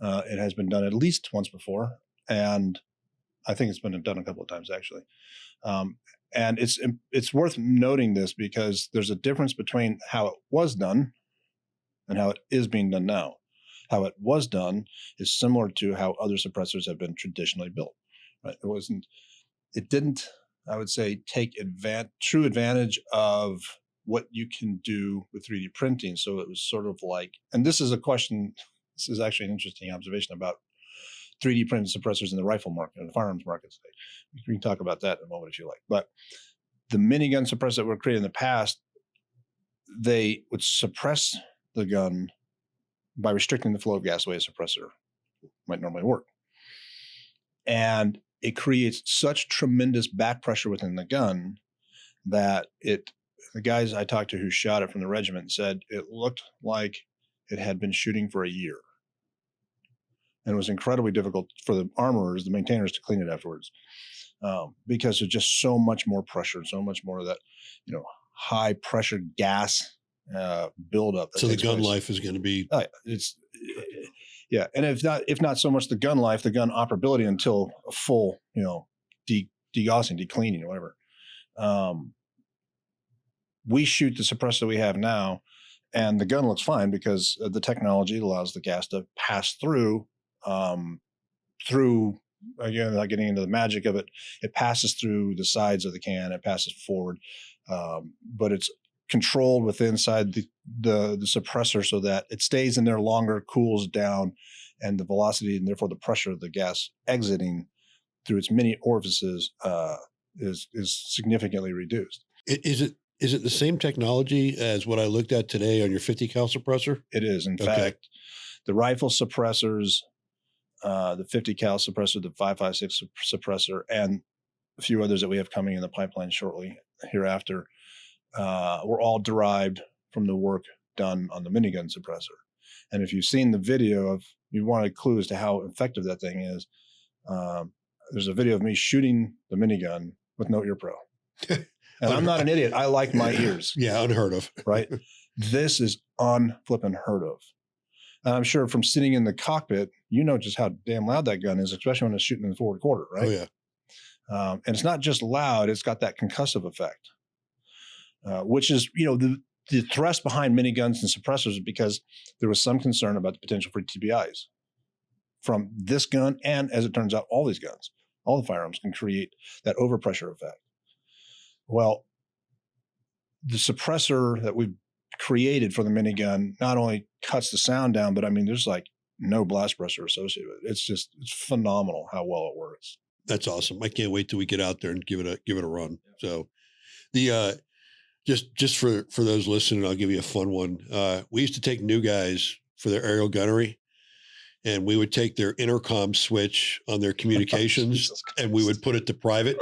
It has been done at least once before, and I think it's been done a couple of times actually. And it's worth noting this because there's a difference between how it was done and how it is being done now. How it was done is similar to how other suppressors have been traditionally built. Right? It didn't, I would say, take true advantage of what you can do with 3D printing. So it was sort of like, and this is a question, this is actually an interesting observation about 3D printed suppressors in the rifle market and the firearms market today. We can talk about that in a moment if you like. But the minigun suppressors that were created in the past, they would suppress the gun by restricting the flow of gas the way a suppressor might normally work. And it creates such tremendous back pressure within the gun that the guys I talked to who shot it from the regiment said it looked like it had been shooting for a year. And it was incredibly difficult for the armorers, the maintainers, to clean it afterwards, because there's just so much more pressure, so much more of that, high pressure gas buildup. So the gun life is going to be. Yeah, and if not so much the gun life, the gun operability until a full, degaussing, decleaning, or whatever. We shoot the suppressor we have now, and the gun looks fine because the technology allows the gas to pass through, again, not getting into the magic of it, it passes through the sides of the can, it passes forward, but it's controlled with inside the suppressor so that it stays in there longer, cools down, and the velocity and therefore the pressure of the gas exiting through its many orifices is significantly reduced. Is it the same technology as what I looked at today on your 50 cal suppressor? It is. In fact, the rifle suppressors, the 50 cal suppressor, the 5.56 suppressor, and a few others that we have coming in the pipeline shortly hereafter, were all derived from the work done on the minigun suppressor. And if you've seen the video you want a clue as to how effective that thing is, there's a video of me shooting the minigun with no ear pro. And I'm not an idiot. I like my ears. Yeah, unheard of. Right? This is unflippin' heard of. And I'm sure from sitting in the cockpit, just how damn loud that gun is, especially when it's shooting in the forward quarter, right? Oh, yeah. And it's not just loud, it's got that concussive effect, which is, the thrust behind miniguns and suppressors is because there was some concern about the potential for TBIs from this gun. And as it turns out, all these guns, all the firearms can create that overpressure effect. Well, the suppressor that we've created for the minigun not only cuts the sound down, but I mean, there's like no blast pressure associated with it. It's phenomenal how well it works. That's awesome. I can't wait till we get out there and give it a run. So the, just for those listening, I'll give you a fun one. We used to take new guys for their aerial gunnery, and we would take their intercom switch on their communications and we would put it to private,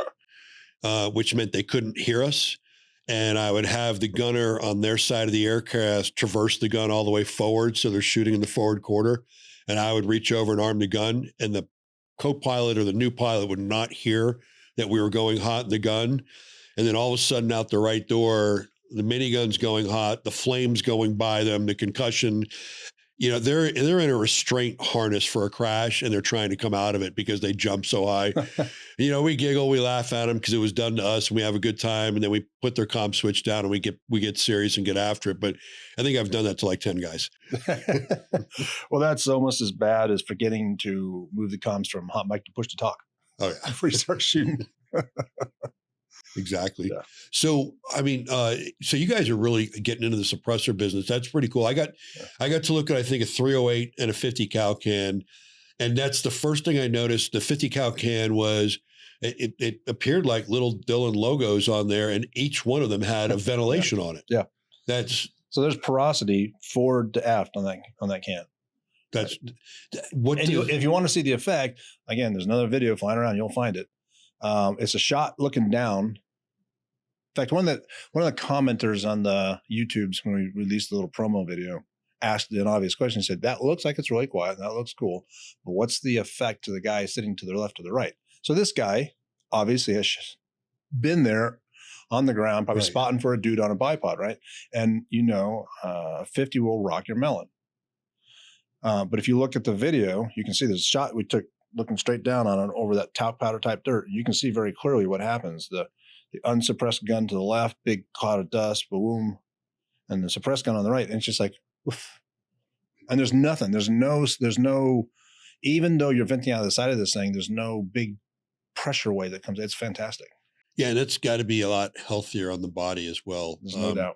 which meant they couldn't hear us. And I would have the gunner on their side of the aircraft traverse the gun all the way forward. So they're shooting in the forward quarter. And I would reach over and arm the gun. And the co-pilot or the new pilot would not hear that we were going hot in the gun. And then all of a sudden out the right door, the minigun's going hot, the flames going by them, the concussion. They're in a restraint harness for a crash, and they're trying to come out of it because they jump so high. We giggle, we laugh at them because it was done to us, and we have a good time. And then we put their comm switch down, and we get serious and get after it. But I think I've done that to like 10 guys. Well, that's almost as bad as forgetting to move the comms from hot mic to push to talk. Oh yeah, before you start shooting. Exactly. Yeah. So, I mean, so you guys are really getting into the suppressor business. That's pretty cool. I got to look at, I think, a 308 and a 50 cal can. And that's the first thing I noticed. The 50 cal can was it appeared like little Dillon logos on there, and each one of them had a ventilation on it. Yeah. So there's porosity forward to aft on that can. That's what. And if you want to see the effect, again, there's another video flying around. You'll find it. It's a shot looking down. In fact, one of the commenters on the YouTubes when we released the little promo video asked an obvious question. He said, "That looks like it's really quiet. And that looks cool, but what's the effect to the guy sitting to the left or the right?" So this guy obviously has been there on the ground, probably spotting for a dude on a bipod, right? And 50 will rock your melon. But if you look at the video, you can see there's a shot we took looking straight down on it over that talc powder type dirt. You can see very clearly what happens. The unsuppressed gun to the left, big cloud of dust, boom, and the suppressed gun on the right. And it's just like, oof. And there's nothing. There's no, even though you're venting out of the side of this thing, there's no big pressure wave that comes. It's fantastic. Yeah, and it's got to be a lot healthier on the body as well. There's no doubt.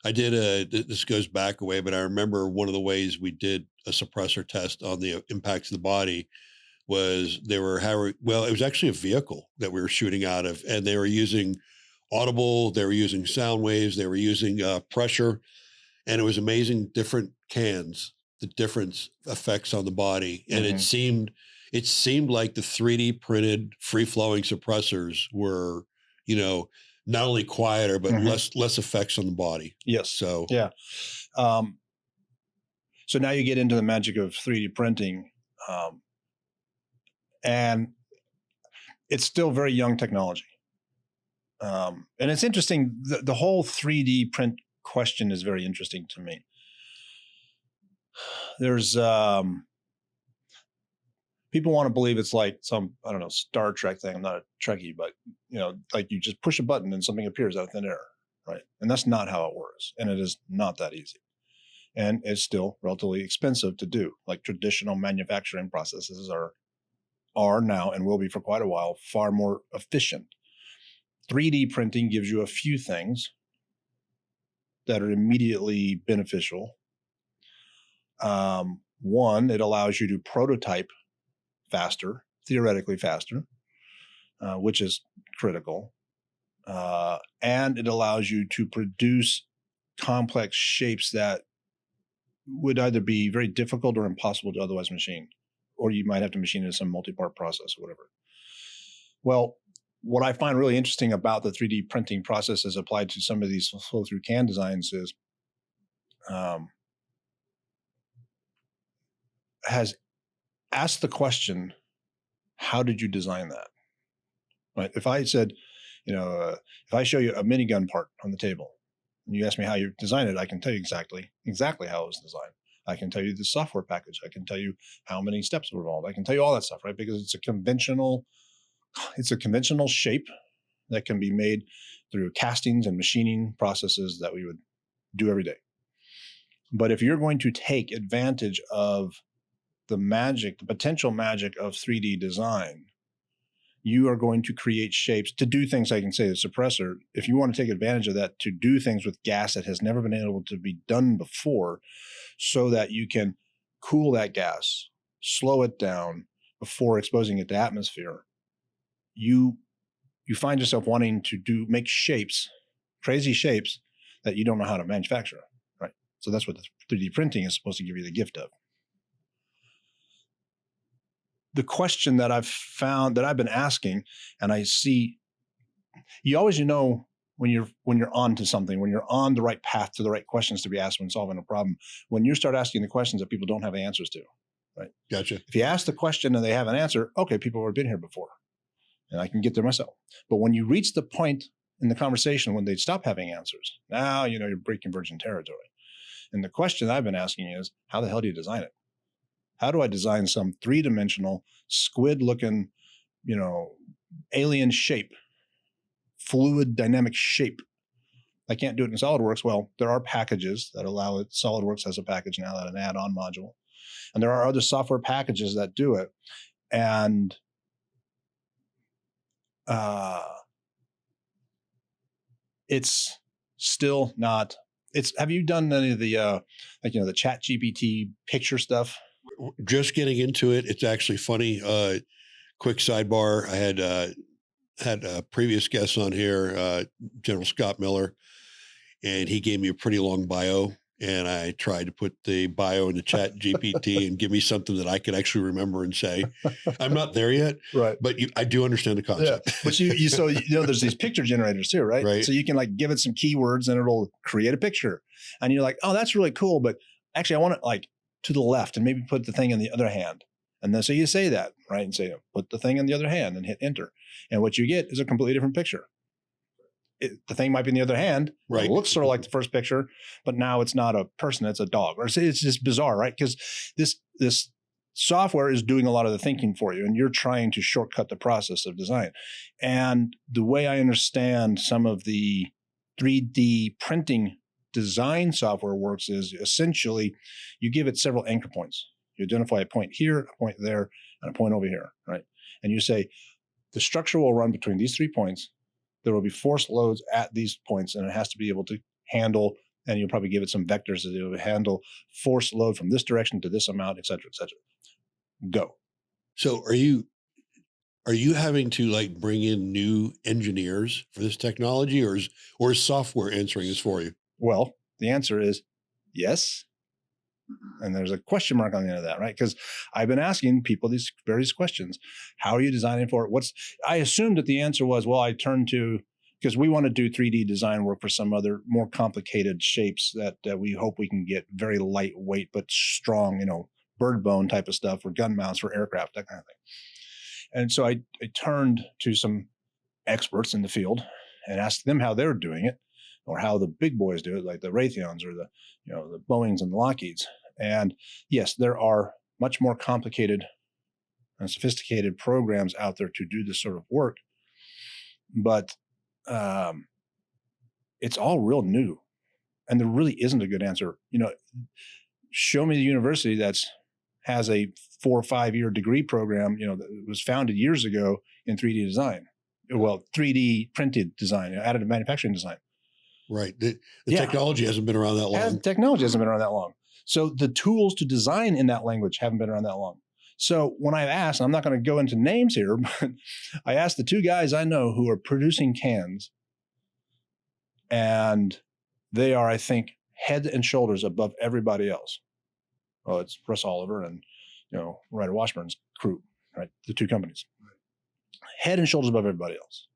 I did this goes back a way, but I remember one of the ways we did a suppressor test on the impacts of the body was it was actually a vehicle that we were shooting out of, and they were using audible, they were using sound waves, they were using pressure, and it was amazing, different cans, the different effects on the body. And it seemed like the 3D printed free flowing suppressors were, not only quieter, but less effects on the body. Yes. So, yeah. So now you get into the magic of 3D printing. And it's still very young technology. And it's interesting. The whole 3D print question is very interesting to me. There's people want to believe it's like some, I don't know, Star Trek thing. I'm not a Trekkie, but like you just push a button and something appears out of thin air, right? And that's not how it works. And it is not that easy. And it's still relatively expensive to do. Like traditional manufacturing processes are now and will be for quite a while far more efficient. 3D printing gives you a few things that are immediately beneficial. One, it allows you to prototype faster, theoretically faster, which is critical. And it allows you to produce complex shapes that would either be very difficult or impossible to otherwise machine, or you might have to machine it in some multi-part process or whatever. Well, what I find really interesting about the 3D printing process as applied to some of these flow-through can designs is has asked the question, how did you design that? Right? If I said, if I show you a minigun part on the table and you ask me how you designed it, I can tell you exactly how it was designed. I can tell you the software package. I can tell you how many steps were involved. I can tell you all that stuff, right? Because it's a conventional shape that can be made through castings and machining processes that we would do every day. But if you're going to take advantage of the potential magic of 3D design, you are going to create shapes to do things like, I can say, the suppressor. If you want to take advantage of that, to do things with gas that has never been able to be done before, so that you can cool that gas, slow it down before exposing it to atmosphere, you find yourself wanting to make shapes, crazy shapes that you don't know how to manufacture, right? So that's what the 3D printing is supposed to give you the gift of. The question that I've found that I've been asking, and I see, you always when you're on to something, when you're on the right path to the right questions to be asked when solving a problem, when you start asking the questions that people don't have answers to, right? Gotcha. If you ask the question and they have an answer, okay, people have been here before, and I can get there myself. But when you reach the point in the conversation when they stop having answers, now you're breaking virgin territory. And the question I've been asking is, how the hell do you design it? How do I design some three-dimensional, squid-looking, alien shape, fluid dynamic shape? I can't do it in SolidWorks. Well, there are packages that allow it. SolidWorks has a package now, that an add-on module. And there are other software packages that do it. And it's still not, have you done any of the, the Chat GPT picture stuff? Just getting into it. It's actually funny. quick sidebar. I had a previous guest on here, General Scott Miller, and he gave me a pretty long bio. And I tried to put the bio into Chat GPT and give me something that I could actually remember and say. I'm not there yet, Right? But I do understand the concept. Yeah. But so there's these picture generators too, right? Right. So you can like give it some keywords and it'll create a picture, and you're like, oh, that's really cool. But actually, I want it like to the left, and maybe put the thing in the other hand. And then so you say that, right, and say put the thing in the other hand and hit enter, and what you get is a completely different picture. The thing might be in the other hand. Right. It looks sort of like the first picture, but now it's not a person, it's a dog. Or it's just bizarre, right? Because this software is doing a lot of the thinking for you, and you're trying to shortcut the process of design. And the way I understand some of the 3D printing design software works is essentially you give it several anchor points. You identify a point here, a point there, and a point over here, right? And you say, the structure will run between these 3 points. There will be force loads at these points, and it has to be able to handle, and you'll probably give it some vectors that it will handle force load from this direction to this amount, et cetera, et cetera. Go. So are you having to like bring in new engineers for this technology, or is software answering this for you? Well, the answer is yes. And there's a question mark on the end of that, right? Because I've been asking people these various questions. How are you designing for it? I assumed that the answer was, well, I turned to, because we want to do 3D design work for some other more complicated shapes that we hope we can get very lightweight, but strong, bird bone type of stuff for gun mounts for aircraft, that kind of thing. And so I turned to some experts in the field and asked them how they're doing it, or how the big boys do it, like the Raytheons or the Boeings and the Lockheeds. And yes, there are much more complicated and sophisticated programs out there to do this sort of work, but it's all real new, and there really isn't a good answer. Show me the university has a 4 or 5 year degree program, that was founded years ago in 3D design. Well, 3D printed design, additive manufacturing design. Right. The technology hasn't been around that long. Technology hasn't been around that long. So the tools to design in that language haven't been around that long. So when I asked, I'm not going to go into names here, but I asked the 2 guys I know who are producing cans, and they are, I think, head and shoulders above everybody else. Well, it's Russ Oliver and, Ryder Washburn's crew, right? The 2 companies. Head and shoulders above everybody else.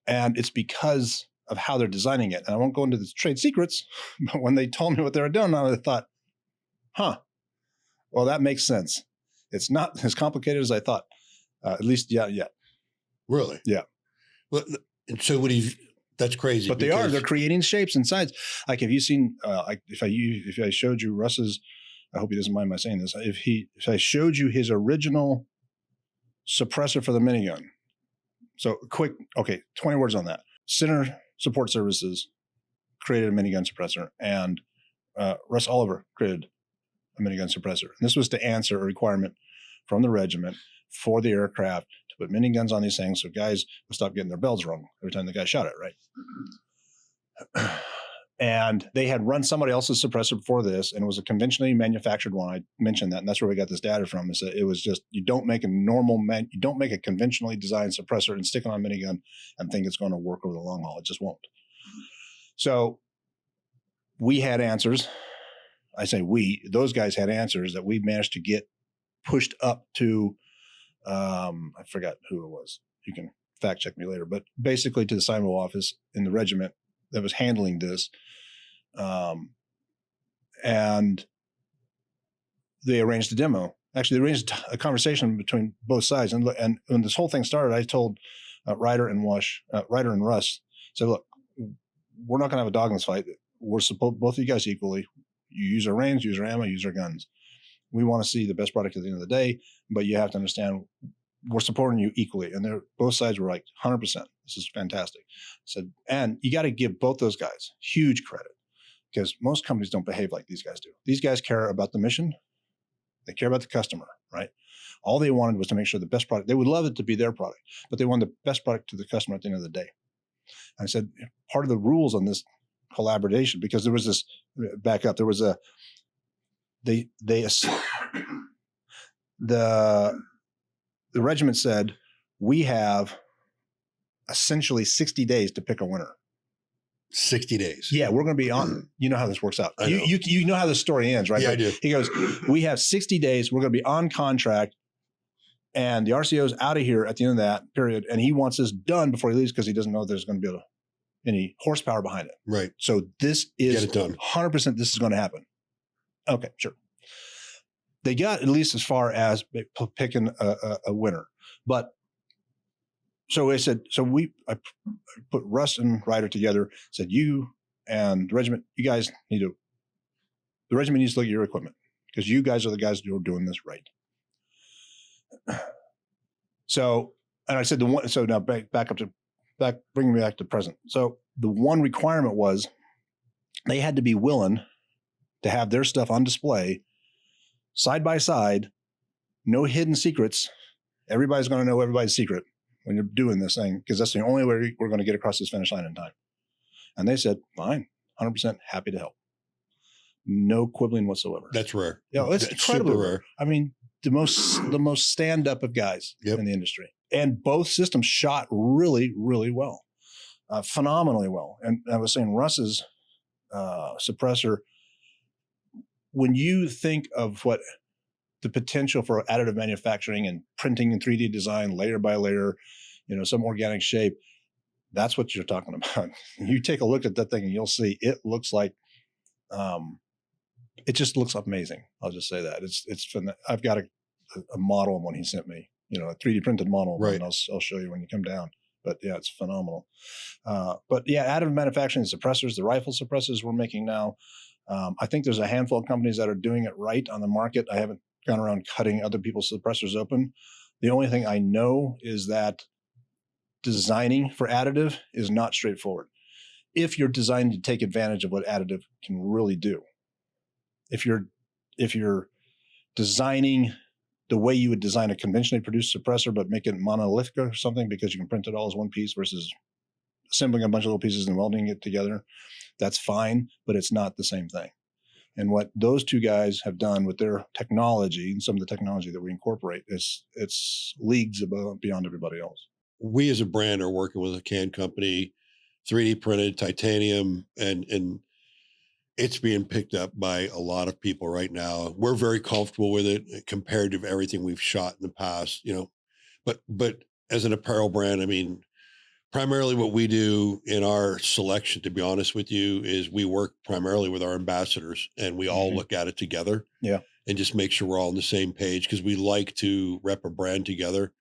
And it's because of how they're designing it. And I won't go into the trade secrets, but when they told me what they were doing, I thought, well, that makes sense. It's not as complicated as I thought. At least, yeah. Really? Yeah. Well, and so that's crazy. But they're creating shapes and sides. Like, have you seen, if I showed you Russ's, I hope he doesn't mind my saying this. If I showed you his original suppressor for the minigun. So 20 words on that. Center Support Services created a minigun suppressor, and Russ Oliver created a minigun suppressor. And this was to answer a requirement from the regiment for the aircraft to put miniguns on these things so guys would stop getting their bells rung every time the guy shot it, right? And they had run somebody else's suppressor before this, and it was a conventionally manufactured one. I mentioned that, and that's where we got this data from. Is that it was just, you don't make a conventionally designed suppressor and stick it on a minigun and think it's going to work over the long haul. It just won't. So we had answers. I say those guys had answers that we managed to get pushed up to, I forgot who it was. You can fact check me later, but basically to the Simon office in the regiment that was handling this. And they arranged a demo. Actually, they arranged a conversation between both sides. And when this whole thing started, I told Ryder and Russ, said, look, we're not going to have a dog in this fight. We're both of you guys equally. You use our range, use our ammo, use our guns. We want to see the best product at the end of the day, but you have to understand we're supporting you equally. And both sides were like 100%. This is fantastic. And you got to give both those guys huge credit, because most companies don't behave like these guys do. These guys care about the mission. They care about the customer, right? All they wanted was to make sure the best product, they would love it to be their product, but they wanted the best product to the customer at the end of the day. And I said, part of the rules on this collaboration, because there was this, back up, there was the the regiment said, we have essentially 60 days to pick a winner. 60 days. Yeah, we're going to be on. You know how this works out. I know. You know how the story ends, right? Yeah, But I do. he goes, we have 60 days. We're going to be on contract. And the RCO's out of here at the end of that period. And he wants this done before he leaves because he doesn't know there's going to be any horsepower behind it. Right. So this is Get it done. 100% this is going to happen. Okay, sure. They got at least as far as picking a winner. But so I said, I put Russ and Ryder together, said, you and the regiment, you guys the regiment needs to look at your equipment because you guys are the guys who are doing this right. So, and I said, so now bring me back to present. So the one requirement was they had to be willing to have their stuff on display side by side, no hidden secrets. Everybody's going to know everybody's secret when you're doing this thing, because that's the only way we're going to get across this finish line in time. And they said, fine, 100% happy to help. No quibbling whatsoever. That's rare. Yeah, it's incredibly super rare. I mean, the most stand-up of guys in the industry. And both systems shot really, really well, phenomenally well. And I was saying Russ's suppressor, when you think of what the potential for additive manufacturing and printing and 3D design layer by layer, some organic shape, that's what you're talking about. You take a look at that thing and you'll see it looks like, it just looks amazing. I'll just say that it's I've got a model of one he sent me, a 3D printed model. Right. And I'll show you when you come down. But yeah, it's phenomenal. But yeah, additive manufacturing suppressors, the rifle suppressors we're making now. I think there's a handful of companies that are doing it right on the market. I haven't gone around cutting other people's suppressors open. The only thing I know is that designing for additive is not straightforward. If you're designed to take advantage of what additive can really do. If you're designing the way you would design a conventionally produced suppressor, but make it monolithic or something because you can print it all as one piece versus assembling a bunch of little pieces and welding it together, that's fine, but it's not the same thing. And what those two guys have done with their technology and some of the technology that we incorporate it's leagues beyond everybody else. We as a brand are working with a can company, 3D printed titanium, and it's being picked up by a lot of people right now. We're very comfortable with it compared to everything we've shot in the past, but as an apparel brand, I mean, primarily what we do in our selection, to be honest with you, is we work primarily with our ambassadors and we all look at it together. Yeah. And just make sure we're all on the same page because we like to rep a brand together.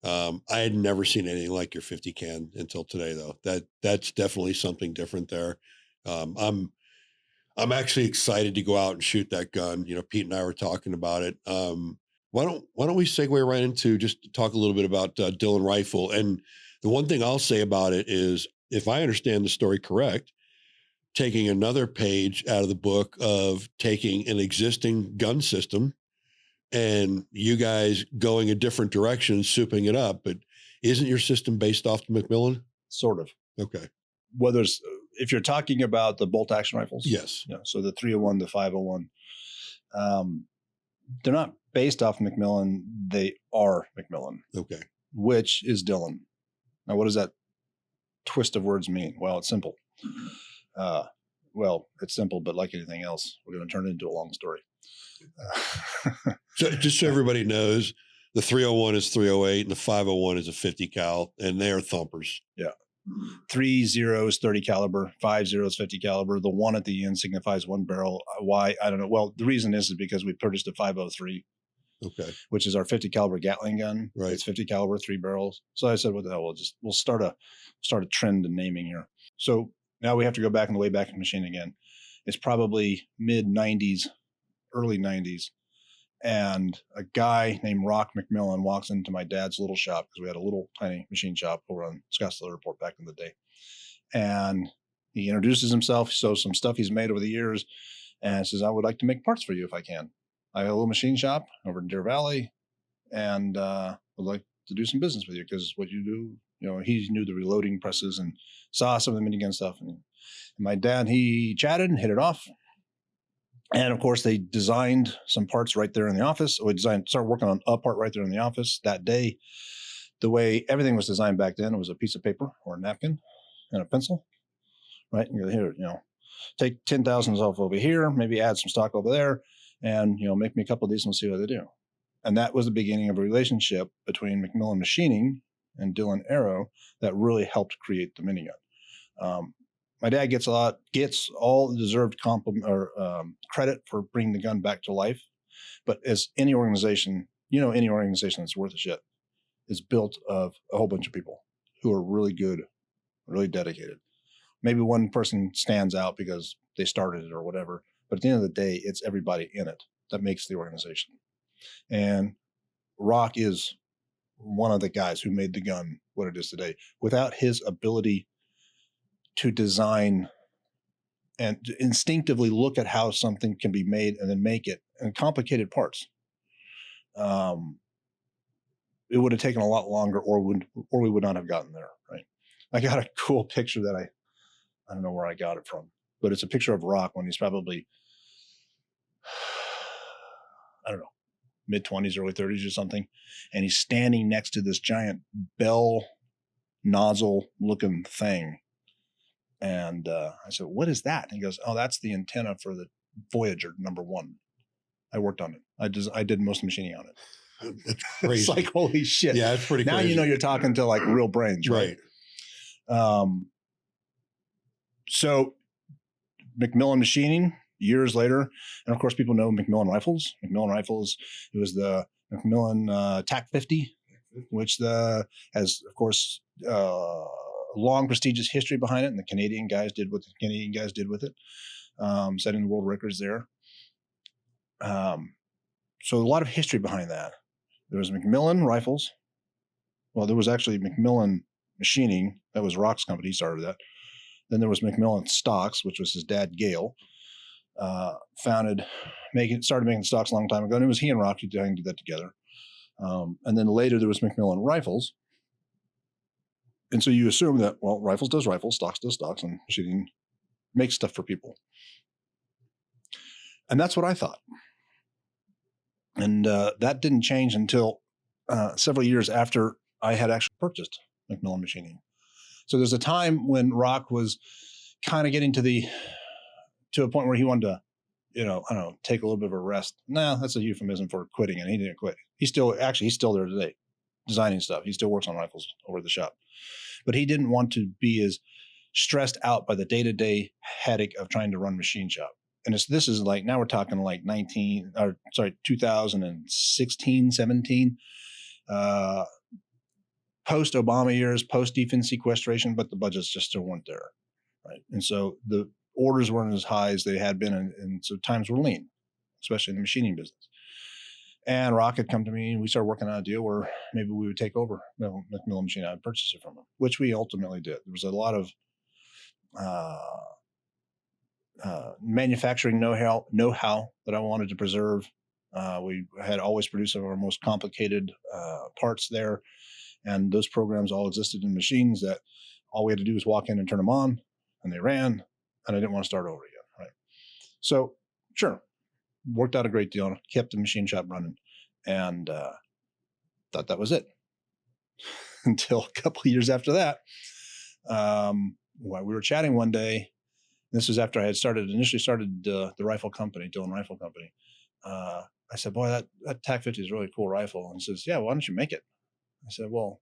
I had never seen anything like your 50 can until today, though. That's definitely something different there. I'm actually excited to go out and shoot that gun. Pete and I were talking about it. Why don't we segue right into just talk a little bit about Dillon Rifle? And the one thing I'll say about it is, if I understand the story correct, taking another page out of the book of taking an existing gun system and you guys going a different direction, souping it up. But isn't your system based off the Macmillan? Sort of. Okay. If you're talking about the bolt action rifles, yes. So the 301, the 501, they're not based off Macmillan. They are Macmillan. Okay. Which is Dillon. Now, what does that twist of words mean? Well, it's simple. It's simple, but like anything else, we're going to turn it into a long story. So just so everybody knows, the 301 is 308 and the 501 is a 50 cal, and they are thumpers. Yeah. 30 is 30 caliber, 50 is 50 caliber. The one at the end signifies one barrel. Why? I don't know. Well, the reason is because we purchased a 503, okay, which is our 50 caliber Gatling gun. Right. It's 50 caliber, 3 barrels. So I said, what the hell? We'll start a trend in naming here. So now we have to go back in the Wayback Machine again. It's probably mid 90s, early 90s. And a guy named Rock McMillan walks into my dad's little shop, because we had a little tiny machine shop over on Scottsdale Airport back in the day. And he introduces himself, shows some stuff he's made over the years, and says, I would like to make parts for you if I can. I have a little machine shop over in Deer Valley, and would like to do some business with you, because what you do, he knew the reloading presses and saw some of the minigun stuff. And my dad, he chatted and hit it off. And of course, they designed some parts right there in the office. We started working on a part right there in the office that day. The way everything was designed back then, it was a piece of paper or a napkin and a pencil, right? And you're here, take 10,000 off over here, maybe add some stock over there, and make me a couple of these and we'll see what they do. And that was the beginning of a relationship between McMillan Machining and Dillon Aero that really helped create the minigun. My dad gets all the deserved compliment or credit for bringing the gun back to life. But as any organization, any organization that's worth a shit is built of a whole bunch of people who are really good, really dedicated. Maybe one person stands out because they started it or whatever. But at the end of the day, it's everybody in it that makes the organization. And Rock is one of the guys who made the gun what it is today. Without his ability to design and instinctively look at how something can be made and then make it in complicated parts, it would have taken a lot longer, or we would not have gotten there. Right? I got a cool picture that I don't know where I got it from, but it's a picture of Rock when he's probably, I don't know, mid-20s, early 30s or something, and he's standing next to this giant bell nozzle looking thing. And I said, "What is that?" And he goes, "Oh, that's the antenna for the Voyager #1. I worked on it. I did most machining on it." That's crazy. It's like, holy shit. Yeah, it's pretty now crazy. You're talking to like real brains, right? So McMillan Machining, years later, and of course people know McMillan Rifles. McMillan Rifles, it was the McMillan TAC 50, which has, of course, long prestigious history behind it, and the Canadian guys did what the Canadian guys did with it, setting the world records there. So a lot of history behind that. There was McMillan Rifles. Well, there was actually McMillan Machining. That was Rock's company. He started that. Then there was McMillan Stocks, which was his dad, Gale, started making stocks a long time ago. And it was he and Rock who did that together. And then later there was McMillan Rifles. And so you assume that, well, Rifles does Rifles, Stocks does Stocks, and Machining makes stuff for people. And that's what I thought. And that didn't change until several years after I had actually purchased McMillan Machining. So there's a time when Rock was kind of getting to a point where he wanted to, I don't know, take a little bit of a rest. No, that's a euphemism for quitting, and he didn't quit. He's still there today, designing stuff. He still works on rifles over at the shop. But he didn't want to be as stressed out by the day-to-day headache of trying to run machine shop. And this is like, now we're talking like 2016, 17, post-Obama years, post-defense sequestration, but the budgets just still weren't there, right? And so the orders weren't as high as they had been, and so times were lean, especially in the machining business. And Rock had come to me, and we started working on a deal where maybe we would take over McMillan Machining. I'd purchase it from him, which we ultimately did. There was a lot of manufacturing know-how that I wanted to preserve. We had always produced some of our most complicated parts there. And those programs all existed in machines that all we had to do was walk in and turn them on, and they ran, and I didn't want to start over again, right? So, sure, worked out a great deal, kept the machine shop running, and thought that was it. Until a couple of years after that, we were chatting one day. This was after I had initially started the rifle company, Dillon Rifle Company. I said, "Boy, that TAC 50 is a really cool rifle." And he says, "Yeah, why don't you make it?" I said, "Well,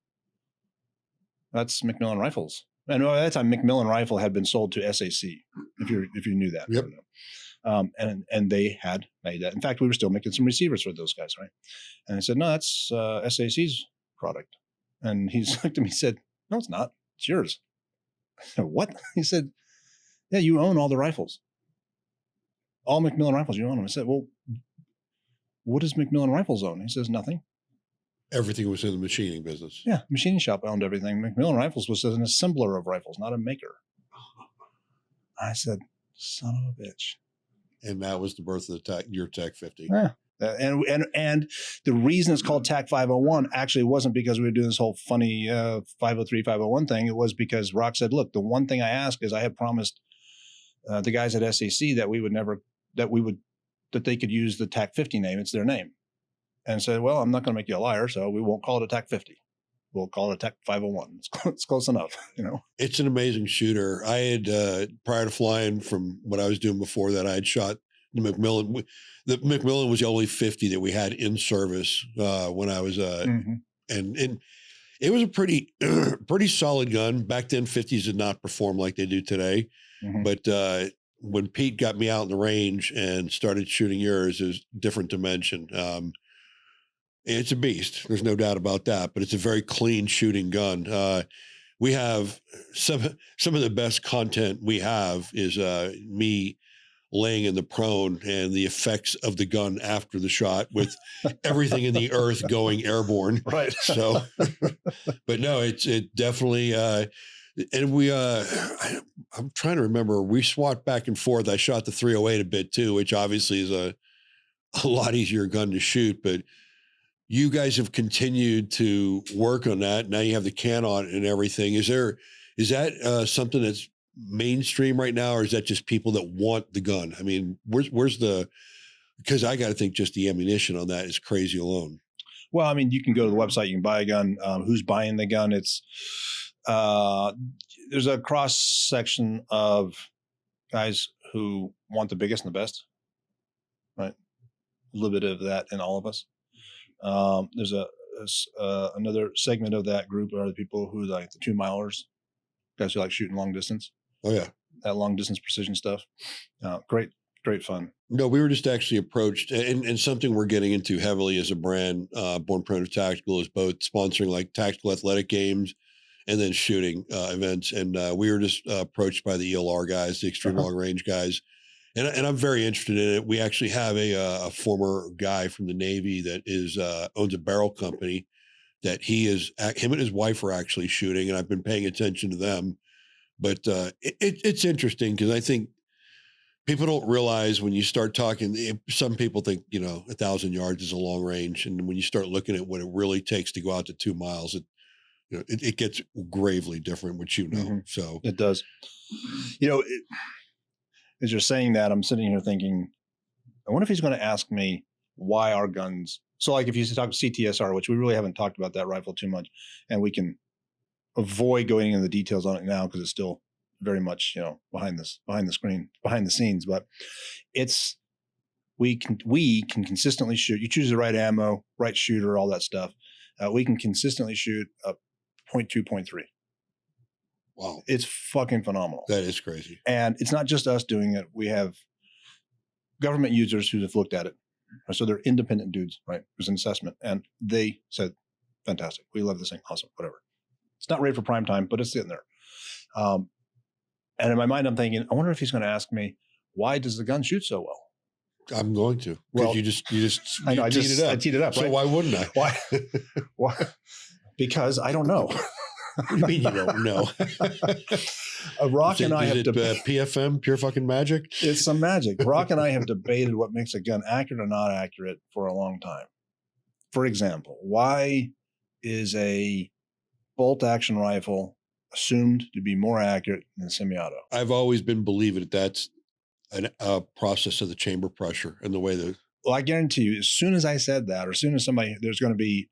that's McMillan Rifles." And at that time, McMillan Rifle had been sold to SAC, if you knew that. Yep. And they had made that. In fact, we were still making some receivers for those guys, right? And I said, "No, that's SAC's product." And he looked at me and said, "No, it's not. It's yours." I said, "What?" He said, "Yeah, you own all the rifles. All McMillan Rifles, you own them." I said, "Well, what does McMillan Rifles own?" He says, "Nothing." Everything was in the machining business. Yeah, machining shop owned everything. McMillan Rifles was an assembler of rifles, not a maker. I said, "Son of a bitch." And that was the birth of your TAC 50. Yeah. And the reason it's called TAC 501 actually wasn't because we were doing this whole funny 503, 501 thing. It was because Rock said, "Look, the one thing I ask is I have promised the guys at SAC that we would that they could use the TAC 50 name. It's their name. And said, well, I'm not going to make you a liar, so we won't call it a TAC 50. We'll call it a TAC 501. It's close enough, you know. It's an amazing shooter. I had, prior to flying from what I was doing before that, I had shot the Macmillan. The Macmillan was the only 50 that we had in service when I was, and it was a pretty, pretty solid gun. Back then, 50s did not perform like they do today. But when Pete got me out in the range and started shooting yours, it was a different dimension. It's a beast. There's no doubt about that, but it's a very clean shooting gun. We have some of the best content we have is me laying in the prone and the effects of the gun after the shot with everything in the earth going airborne. Right. So, but no, it definitely, and we, I'm trying to remember, we swapped back and forth. I shot the 308 a bit too, which obviously is a lot easier gun to shoot, but you guys have continued to work on that. Now you have the can on it and everything. Is that something that's mainstream right now, or is that just people that want the gun? I mean, where's because I got to think just the ammunition on that is crazy alone. Well, I mean, you can go to the website, you can buy a gun. Who's buying the gun? It's, there's a cross section of guys who want the biggest and the best, right? A little bit of that in all of us. There's another segment of that group are the people who like the 2-milers, guys who like shooting long distance. Oh yeah. That long distance precision stuff. Great fun. No, we were just actually approached, and something we're getting into heavily as a brand, Born Primitive Tactical, is both sponsoring like tactical athletic games and then shooting events. And we were just approached by the ELR guys, the extreme long range guys. And I'm very interested in it. We actually have a former guy from the Navy that owns a barrel company that him and his wife are actually shooting, and I've been paying attention to them. But it's interesting because I think people don't realize when you start talking, some people think, 1,000 yards is a long range. And when you start looking at what it really takes to go out to 2 miles, it gets gravely different, which so. It does. As you're saying that, I'm sitting here thinking, I wonder if he's going to ask me why our guns. So like if you talk CTSR, which we really haven't talked about that rifle too much, and we can avoid going into the details on it now because it's still very much, behind the screen, behind the scenes, but we can consistently shoot. You choose the right ammo, right shooter, all that stuff. We can consistently shoot a 0.2, 0.3. Wow. It's fucking phenomenal. That is crazy. And it's not just us doing it. We have government users who have looked at it. So they're independent dudes, right? There's an assessment. And they said, fantastic. We love this thing. Awesome. Whatever. It's not ready for prime time, but it's sitting there. And in my mind, I'm thinking, I wonder if he's going to ask me, why does the gun shoot so well? I'm going to. Well, you teed it up. I teed it up. So right? why wouldn't I? Why? Because I don't know. What do you mean you don't know? Rock and I have PFM, pure fucking magic? It's some magic. Rock and I have debated what makes a gun accurate or not accurate for a long time. For example, why is a bolt action rifle assumed to be more accurate than semi-auto? I've always been believing that's a process of the chamber pressure and the way that. Well, I guarantee you, as soon as I said that, or as soon as there's going to be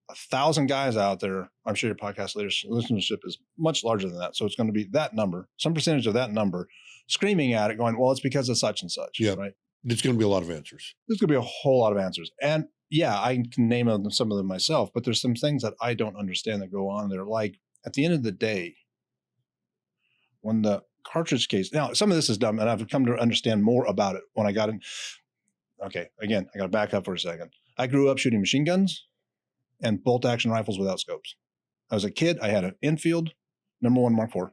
1,000 guys out there, I'm sure your podcast listenership is much larger than that. So it's going to be that number, some percentage of that number, screaming at it, going, well, it's because of such and such. Yeah. Right. There's going to be a lot of answers. There's going to be a whole lot of answers. And yeah, I can name some of them myself, but there's some things that I don't understand that go on there. Like at the end of the day, when the cartridge case, now some of this is dumb and I've come to understand more about it when I got in. Okay. Again, I got to back up for a second. I grew up shooting machine guns and bolt action rifles without scopes. I was a kid. I had an Enfield #1 Mark IV,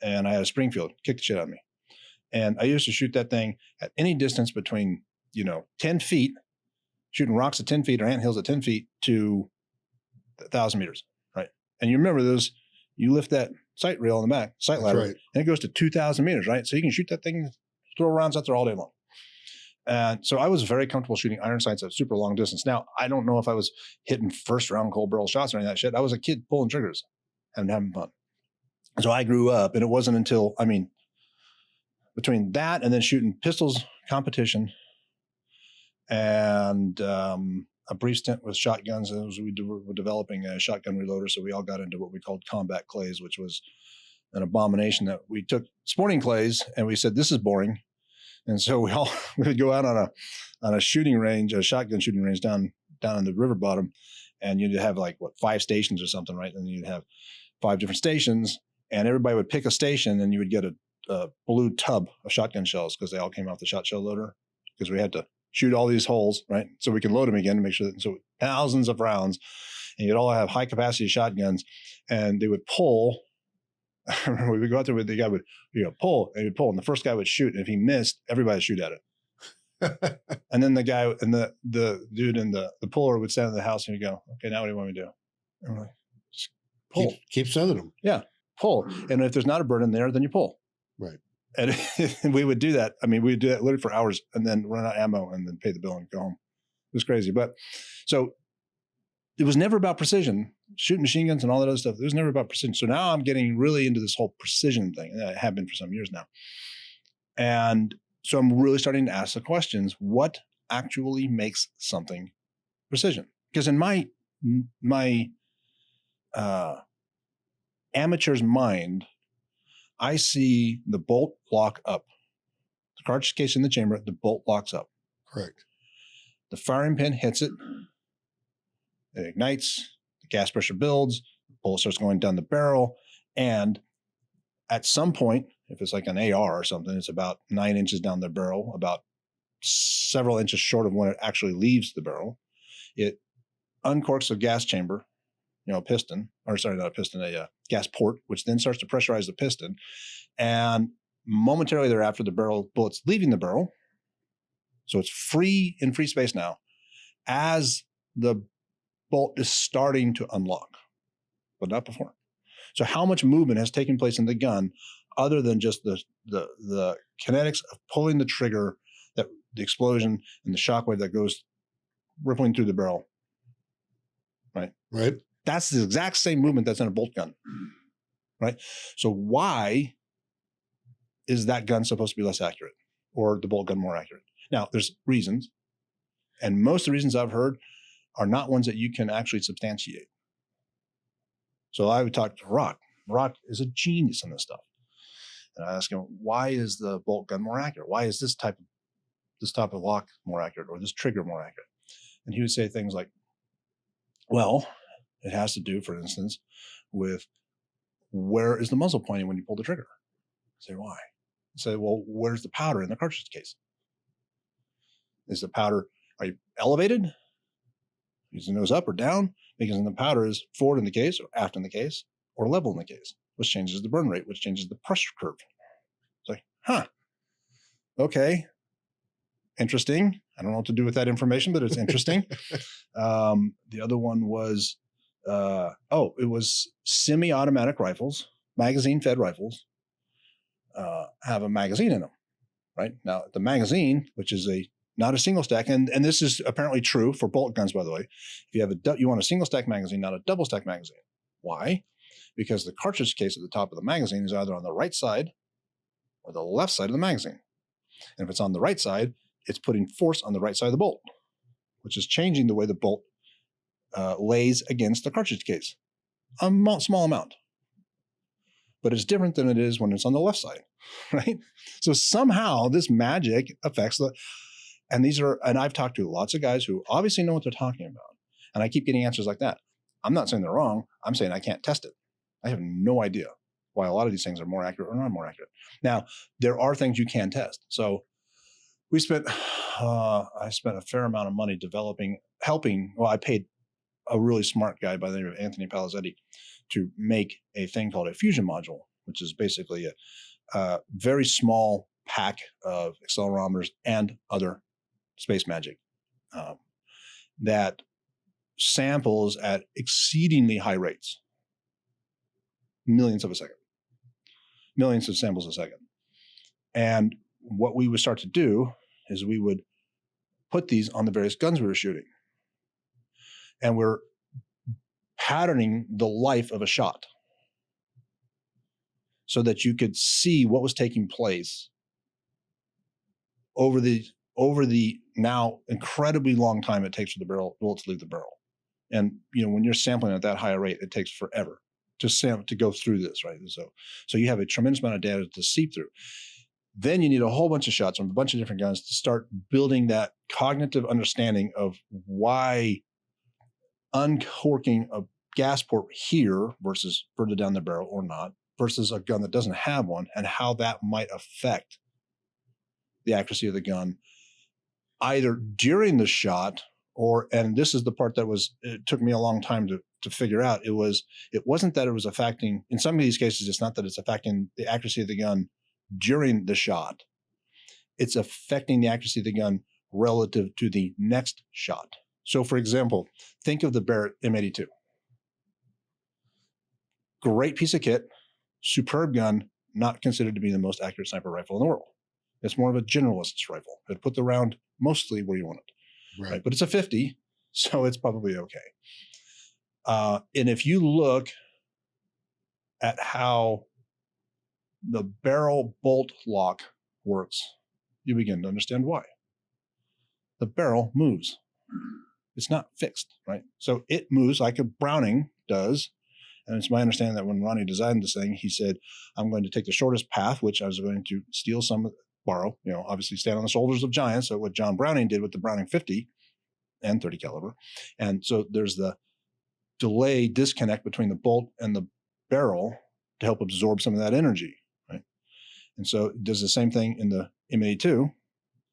and I had a Springfield. Kicked the shit out of me. And I used to shoot that thing at any distance between, 10 feet, shooting rocks at 10 feet or anthills at 10 feet to 1,000 meters, right? And you remember those, you lift that sight rail in the back, sight ladder, right, and it goes to 2,000 meters, right? So you can shoot that thing, throw rounds out there all day long. And so I was very comfortable shooting iron sights at super long distance. Now, I don't know if I was hitting first round cold barrel shots or any of that shit. I was a kid pulling triggers and having fun. So I grew up, and it wasn't until, between that and then shooting pistols competition and a brief stint with shotguns. As we were developing a shotgun reloader, so we all got into what we called combat clays, which was an abomination. That we took sporting clays and we said, this is boring. And so we would go out on a shooting range, a shotgun shooting range down in the river bottom, and you'd have like 5 stations or something, right? And you'd have 5 different stations, and everybody would pick a station, and you would get a blue tub of shotgun shells because they all came off the shot shell loader, because we had to shoot all these holes, right? So we can load them again to make sure that, so thousands of rounds, and you'd all have high capacity shotguns, and they would pull. We would go out there with the guy would pull, and he would pull, and the first guy would shoot, and if he missed, everybody would shoot at it. And then the guy and the dude and the puller would stand in the house and he'd go, okay, now what do you want me to do? And I'm like, pull. Keep sending them. Yeah, pull. And if there's not a bird in there, then you pull. Right. And we would do that. I mean, we would do that literally for hours and then run out of ammo and then pay the bill and go home. It was crazy. But so it was never about precision. Shooting machine guns and all that other stuff, it was never about precision. So now I'm getting really into this whole precision thing. And I have been for some years now. And so I'm really starting to ask the questions, what actually makes something precision? Because in my amateur's mind, I see the bolt lock up. The cartridge case in the chamber, the bolt locks up. Correct. The firing pin hits it. It ignites. The gas pressure builds. The bullet starts going down the barrel. And at some point, if it's like an AR or something, it's about 9 inches down the barrel, about several inches short of when it actually leaves the barrel. It uncorks the gas chamber, piston, or sorry, not a piston, a gas port, which then starts to pressurize the piston. And momentarily thereafter, the bullet's leaving the barrel. So it's free in free space now as the bolt is starting to unlock, but not before. So how much movement has taken place in the gun other than just the kinetics of pulling the trigger, that the explosion and the shockwave that goes rippling through the barrel, right? Right. That's the exact same movement that's in a bolt gun, right? So why is that gun supposed to be less accurate or the bolt gun more accurate? Now, there's reasons, and most of the reasons I've heard are not ones that you can actually substantiate. So I would talk to Rock. Rock is a genius in this stuff. And I ask him, why is the bolt gun more accurate? Why is this type of lock more accurate, or this trigger more accurate? And he would say things like, well, it has to do, for instance, with where is the muzzle pointing when you pull the trigger? I say, why? I say, well, where's the powder in the cartridge case? Is the powder, are you elevated? Is the nose up or down? Because the powder is forward in the case or aft in the case or level in the case, which changes the burn rate, which changes the pressure curve. It's like, okay, interesting. I don't know what to do with that information, but it's interesting. The other one was, it was semi-automatic rifles, magazine-fed rifles, have a magazine in them, right? Now, the magazine, which is not a single stack, and this is apparently true for bolt guns, by the way. If you have you want a single stack magazine, not a double stack magazine. Why? Because the cartridge case at the top of the magazine is either on the right side or the left side of the magazine. And if it's on the right side, it's putting force on the right side of the bolt, which is changing the way the bolt lays against the cartridge case. A small amount. But it's different than it is when it's on the left side, right? So somehow this magic affects and I've talked to lots of guys who obviously know what they're talking about. And I keep getting answers like that. I'm not saying they're wrong. I'm saying I can't test it. I have no idea why a lot of these things are more accurate or not more accurate. Now, there are things you can test. So I spent a fair amount of money I paid a really smart guy by the name of Anthony Palizzetti to make a thing called a fusion module, which is basically a very small pack of accelerometers and other space magic that samples at exceedingly high rates, millions of samples a second. And what we would start to do is we would put these on the various guns we were shooting. And we're patterning the life of a shot so that you could see what was taking place over the over the now incredibly long time it takes for the bullet to leave the barrel. And, when you're sampling at that high a rate, it takes forever to go through this, right? So you have a tremendous amount of data to seep through. Then you need a whole bunch of shots from a bunch of different guns to start building that cognitive understanding of why uncorking a gas port here versus further down the barrel or not, versus a gun that doesn't have one, and how that might affect the accuracy of the gun, either during the shot and this is the part that it took me a long time to figure out. It wasn't that it was affecting, in some of these cases, it's not that it's affecting the accuracy of the gun during the shot. It's affecting the accuracy of the gun relative to the next shot. So for example, think of the Barrett M82. Great piece of kit, superb gun, not considered to be the most accurate sniper rifle in the world. It's more of a generalist's rifle. It put the round mostly where you want it. Right. But it's a 50, so it's probably okay. And if you look at how the barrel bolt lock works, you begin to understand why. The barrel moves. It's not fixed, right? So it moves like a Browning does. And it's my understanding that when Ronnie designed this thing, he said, I'm going to take the shortest path, which I was going to steal borrow, obviously stand on the shoulders of giants. So what John Browning did with the Browning 50 and 30 caliber. And so there's the delay disconnect between the bolt and the barrel to help absorb some of that energy, right? And so it does the same thing in the M82.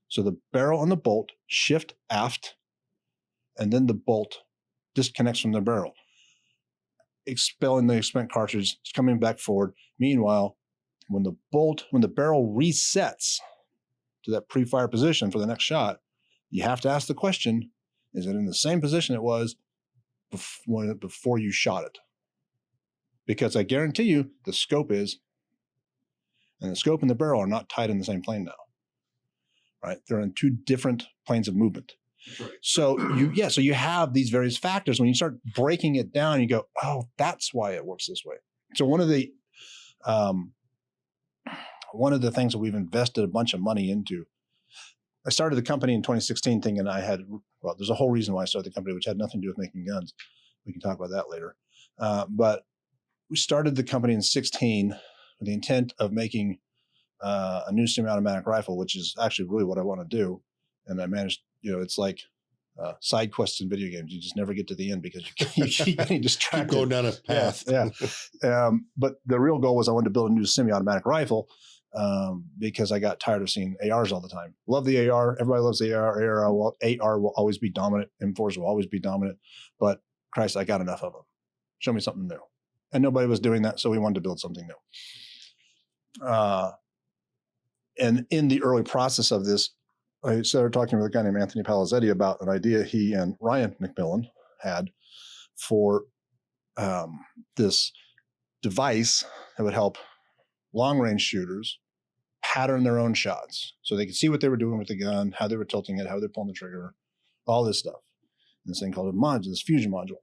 So the barrel and the bolt shift aft, and then the bolt disconnects from the barrel, expelling the spent cartridge. It's coming back forward. Meanwhile, when the barrel resets to that pre-fire position for the next shot, you have to ask the question, is it in the same position it was before you shot it? Because I guarantee you the scope is, and the scope and the barrel are not tied in the same plane now, right? They're in two different planes of movement. Right. So you have these various factors. When you start breaking it down, you go, oh, that's why it works this way. So one of the things that we've invested a bunch of money into, I started the company in 2016 thinking there's a whole reason why I started the company, which had nothing to do with making guns. We can talk about that later. But we started the company in 2016 with the intent of making a new semi-automatic rifle, which is actually really what I want to do. And I managed, it's like side quests in video games. You just never get to the end because you keep getting distracted. Keep going down a path. Yeah. But the real goal was I wanted to build a new semi-automatic rifle because I got tired of seeing ARs all the time. Love the AR. Everybody loves the AR. AR will always be dominant. M4s will always be dominant. But Christ, I got enough of them. Show me something new. And nobody was doing that, so we wanted to build something new. And in the early process of this, I started talking with a guy named Anthony Palizzetti about an idea he and Ryan McMillan had for this device that would help long-range shooters pattern their own shots so they could see what they were doing with the gun, how they were tilting it, how they're pulling the trigger, all this stuff. And this thing called this fusion module.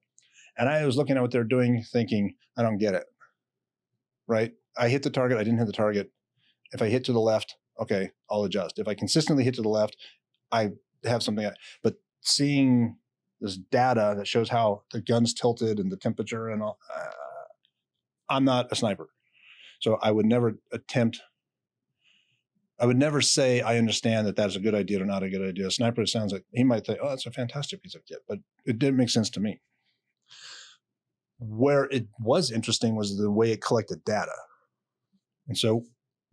And I was looking at what they're doing thinking, I don't get it, right? I hit the target. I didn't hit the target. If I hit to the left, okay, I'll adjust. If I consistently hit to the left, I have something. But seeing this data that shows how the gun's tilted and the temperature and all, I'm not a sniper. So I would never say I understand that that's a good idea or not a good idea. A sniper, it sounds like he might think, oh, that's a fantastic piece of kit, but it didn't make sense to me. Where it was interesting was the way it collected data. And so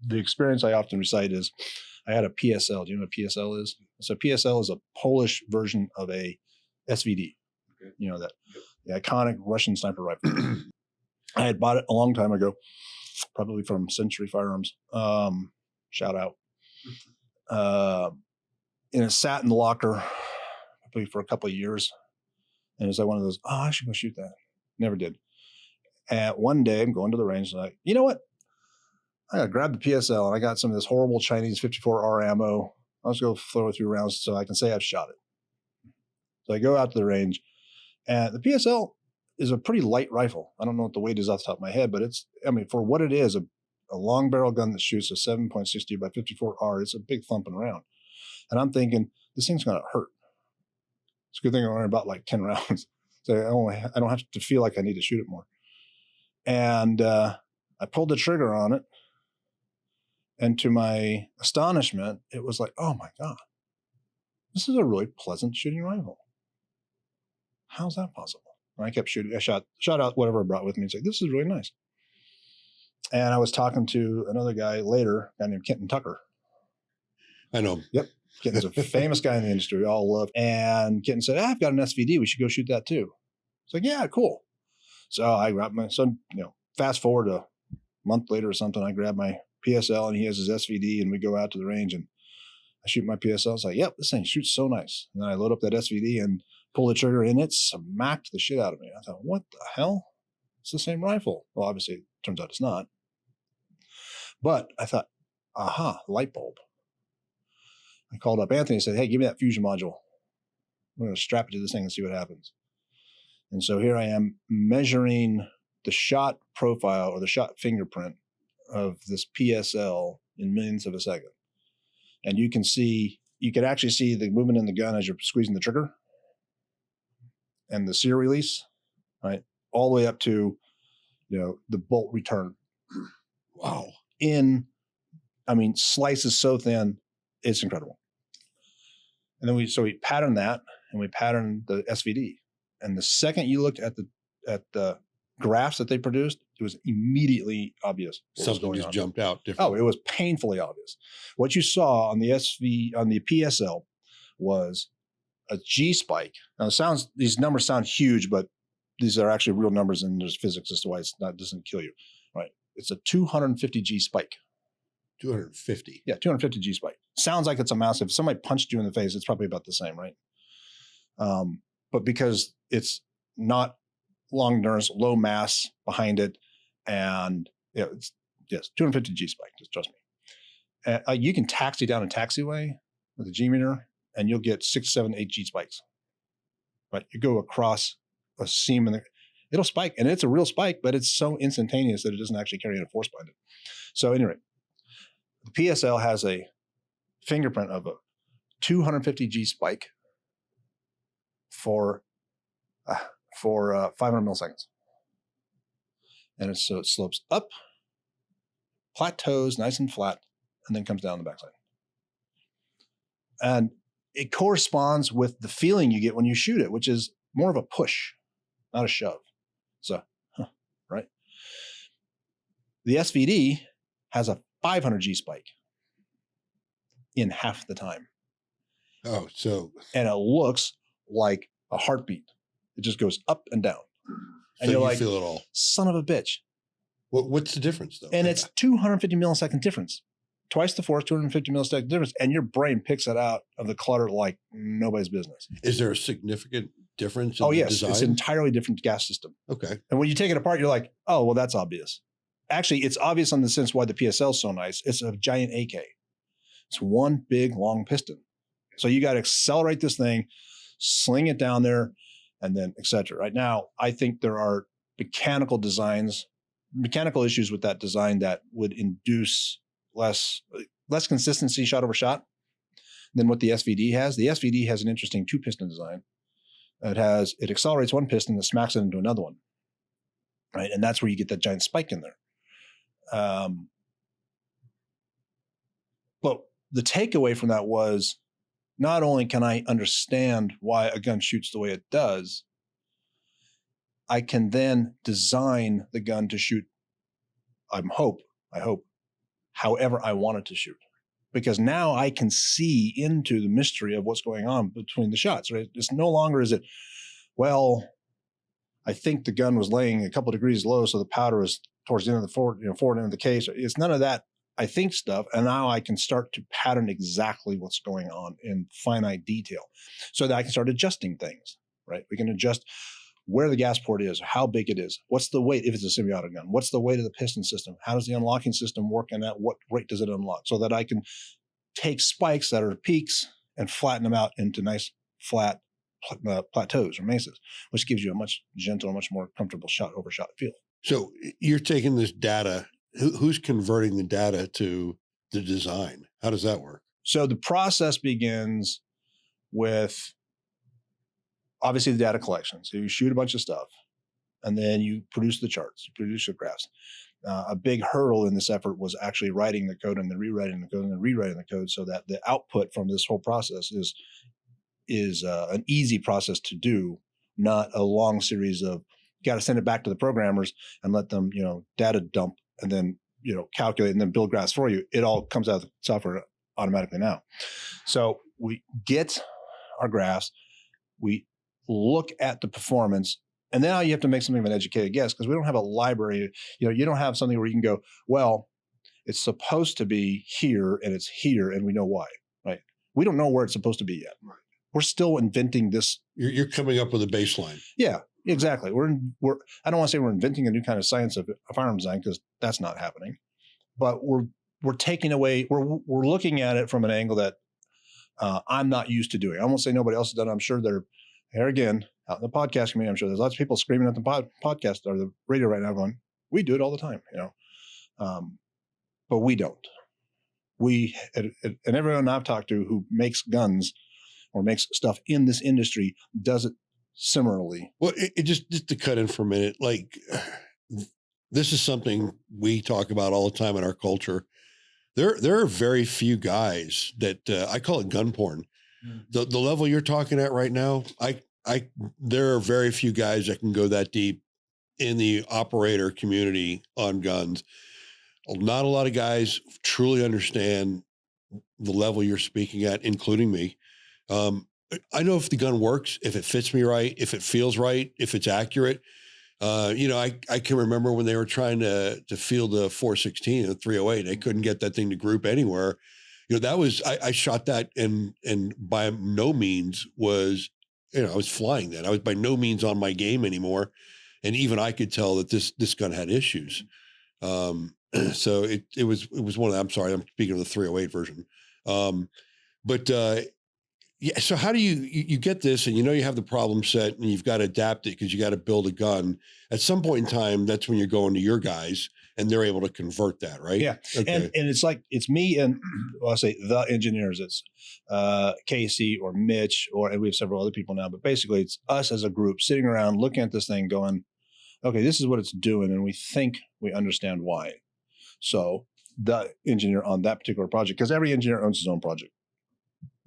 the experience I often recite is I had a PSL. Do you know what a PSL is? So PSL is a Polish version of a SVD. Okay. You know, the iconic Russian sniper rifle. I had bought it a long time ago, probably from Century Firearms. Shout out. And it sat in the locker probably for a couple of years. And it was like one of those, oh, I should go shoot that. Never did. And one day I'm going to the range and I'm like, you know what? I gotta grab the PSL and I got some of this horrible Chinese 54R ammo. I'll just go throw it through rounds so I can say I've shot it. So I go out to the range and the PSL is a pretty light rifle. I don't know what the weight is off the top of my head, but for what it is, a long barrel gun that shoots a 7.60 by 54R, it's a big thumping round. And I'm thinking, this thing's going to hurt. It's a good thing I only about like 10 rounds. So I don't have to feel like I need to shoot it more. And I pulled the trigger on it. And to my astonishment, it was like, oh my God, this is a really pleasant shooting rifle. How's that possible? And I kept shooting. I shot out whatever I brought with me and said, this is really nice. And I was talking to another guy later, a guy named Kenton Tucker. I know. Yep. Kenton's a famous guy in the industry. We all love. And Kenton said, I've got an SVD. We should go shoot that too. It's like, yeah, cool. So I grabbed my son, fast forward a month later or something, I grabbed my PSL and he has his SVD and we go out to the range and I shoot my PSL. It's like, yep, this thing shoots so nice. And then I load up that SVD and pull the trigger and it smacked the shit out of me. I thought, what the hell? It's the same rifle. Well, obviously, it turns out it's not. But I thought, aha, light bulb. I called up Anthony and said, hey, give me that fusion module. I'm going to strap it to this thing and see what happens. And so here I am measuring the shot profile or the shot fingerprint of this PSL in millionths of a second. And you can actually see the movement in the gun as you're squeezing the trigger and the sear release, right? All the way up to, the bolt return. Wow. Slices so thin, it's incredible. And then we patterned that and we patterned the SVD. And the second you looked at the graphs that they produced, it was immediately obvious. Something just jumped out different. Oh, it was painfully obvious. What you saw on the PSL was a G spike. Now these numbers sound huge, but these are actually real numbers and there's physics as to why it doesn't kill you, right? It's a 250 G spike. 250. Yeah, 250 G spike. Sounds like it's a massive. If somebody punched you in the face, it's probably about the same, right? But because it's not long endurance, low mass behind it, and it's 250 G spike. Just trust me. You can taxi down a taxiway with a G meter, and you'll get 6, 7, 8 G spikes. Right, you go across a seam, and it'll spike, and it's a real spike, but it's so instantaneous that it doesn't actually carry any force behind it. So anyway, the PSL has a fingerprint of a 250 G spike for 500 milliseconds. And so it slopes up, plateaus nice and flat, and then comes down the backside. And it corresponds with the feeling you get when you shoot it, which is more of a push, not a shove. So, right? The SVD has a 500 G spike in half the time. Oh, so. And it looks like a heartbeat. It just goes up and down. And So you're you like, feel it all. son of a bitch. What's the difference though? And it's 250 millisecond difference. Twice the force, 250 millisecond difference. And your brain picks it out of the clutter like nobody's business. Is there a significant difference in Oh, the yes. design? It's an entirely different gas system. Okay. And when you take it apart, you're like, oh, well, that's obvious. Actually, it's obvious in the sense why the PSL is so nice. It's a giant AK. It's one big, long piston. So you got to accelerate this thing, sling it down there, and then et cetera. Right now, I think there are mechanical issues with that design that would induce less consistency shot over shot than what the SVD has. The SVD has an interesting 2-piston design. It accelerates one piston and smacks it into another one, right? And that's where you get that giant spike in there. But the takeaway from that was, not only can I understand why a gun shoots the way it does, I can then design the gun to shoot, I hope, however I want it to shoot. Because now I can see into the mystery of what's going on between the shots, right? It's no longer is it, well, I think the gun was laying a couple degrees low, so the powder was towards the end of the forward end of the case. It's none of that I think stuff. And now I can start to pattern exactly what's going on in finite detail so that I can start adjusting things, right? We can adjust where the gas port is, how big it is, what's the weight, if it's a semi-auto gun, what's the weight of the piston system, how does the unlocking system work, and at what rate does it unlock, so that I can take spikes that are peaks and flatten them out into nice flat plateaus or mesas, which gives you a much gentler, much more comfortable shot over shot feel. So you're taking this data, who's converting the data to the design? How does that work? So the process begins with obviously the data collection. So you shoot a bunch of stuff and then you produce the charts, you produce your graphs. A big hurdle in this effort was actually writing the code and then rewriting the code and then rewriting the code so that the output from this whole process is an easy process to do, not a long series of, you got to send it back to the programmers and let them, data dump and then, calculate and then build graphs for you. It all comes out of the software automatically now. So we get our graphs, we look at the performance, and now you have to make something of an educated guess because we don't have a library. You don't have something where you can go, well, it's supposed to be here and it's here and we know why, right? We don't know where it's supposed to be yet. Right. We're still inventing this. You're coming up with a baseline. Yeah, exactly. I don't want to say we're inventing a new kind of science of firearm design because that's not happening, but we're taking away, we're looking at it from an angle that I'm not used to doing. I won't say nobody else has done it. I'm sure they're, here again, out in the podcast community, I'm sure there's lots of people screaming at the podcast or the radio right now going, we do it all the time, but we don't. And everyone I've talked to who makes guns or makes stuff in this industry does it similarly. Well, it just to cut in for a minute, like this is something we talk about all the time in our culture. There are very few guys that I call it gun porn. The level you're talking at right now, there are very few guys that can go that deep in the operator community on guns. Not a lot of guys truly understand the level you're speaking at, including me. I know if the gun works, if it fits me right, if it feels right, if it's accurate. I can remember when they were trying to field a 416 and a 308, they couldn't get that thing to group anywhere. That was, I shot that and by no means was, I was flying that. I was by no means on my game anymore. And even I could tell that this gun had issues. So it was one of the, I'm sorry, I'm speaking of the 308 version. Yeah. So how do you get this and you have the problem set and you've got to adapt it because you got to build a gun. At some point in time, that's when you're going to your guys and they're able to convert that, right? Yeah. Okay. And it's like, it's me and I'll say the engineers. It's Casey or Mitch, and we have several other people now, but basically it's us as a group sitting around looking at this thing going, okay, this is what it's doing. And we think we understand why. So the engineer on that particular project, because every engineer owns his own project.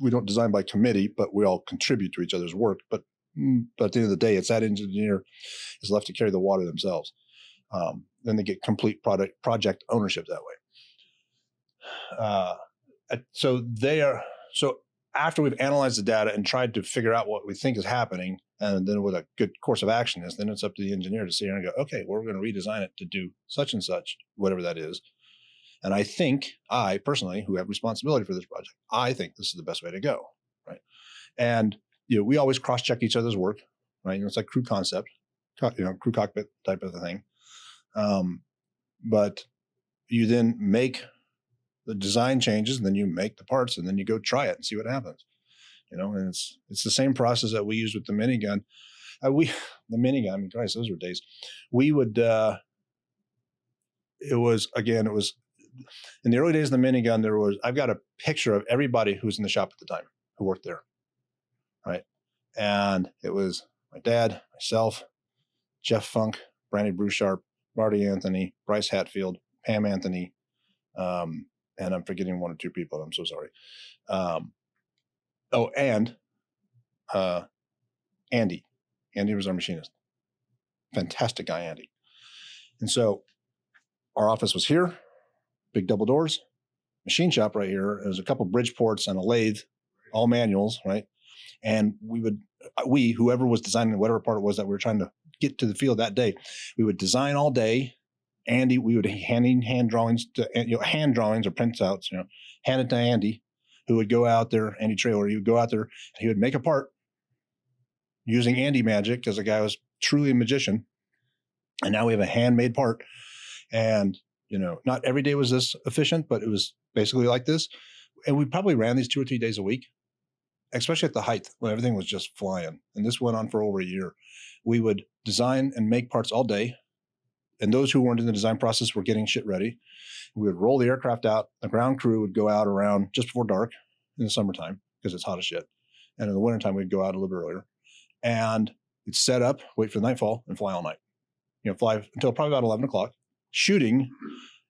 We don't design by committee, but we all contribute to each other's work. But at the end of the day, it's that engineer is left to carry the water themselves. Then they get complete project ownership that way. So after we've analyzed the data and tried to figure out what we think is happening, and then what a good course of action is, then it's up to the engineer to sit here and go, okay, well, we're going to redesign it to do such and such, whatever that is. And I think I personally, who have responsibility for this project, I think this is the best way to go, right? And we always cross-check each other's work, right? It's like crew concept, crew cockpit type of a thing. But you then make the design changes, and then you make the parts, and then you go try it and see what happens. And it's the same process that we use with the minigun. The minigun, I mean, guys, those were days. We would. It was in the early days of the minigun. I've got a picture of everybody who was in the shop at the time who worked there, right? And it was my dad, myself, Jeff Funk, Brandy Brucharp, Marty Anthony, Bryce Hatfield, Pam Anthony, and I'm forgetting one or two people. I'm so sorry. And Andy. Andy was our machinist. Fantastic guy, Andy. And so our office was here, big double doors, machine shop right here. There was a couple bridge ports and a lathe, all manuals, right? And whoever was designing whatever part it was that we were trying to get to the field that day, we would design all day. Andy, we would hand drawings or printouts, hand it to Andy, who would go out there, Andy Trailer, he would go out there and he would make a part using Andy magic, because the guy was truly a magician. And now we have a handmade part. And, not every day was this efficient, but it was basically like this. And we probably ran these 2 or 3 days a week, especially at the height when everything was just flying. And this went on for over a year. We would design and make parts all day. And those who weren't in the design process were getting shit ready. We would roll the aircraft out. The ground crew would go out around just before dark. in the summertime because it's hot as shit. And in the wintertime, we'd go out a little bit earlier and we'd set up, wait for the nightfall, and fly all night. Fly until probably about 11 o'clock, shooting.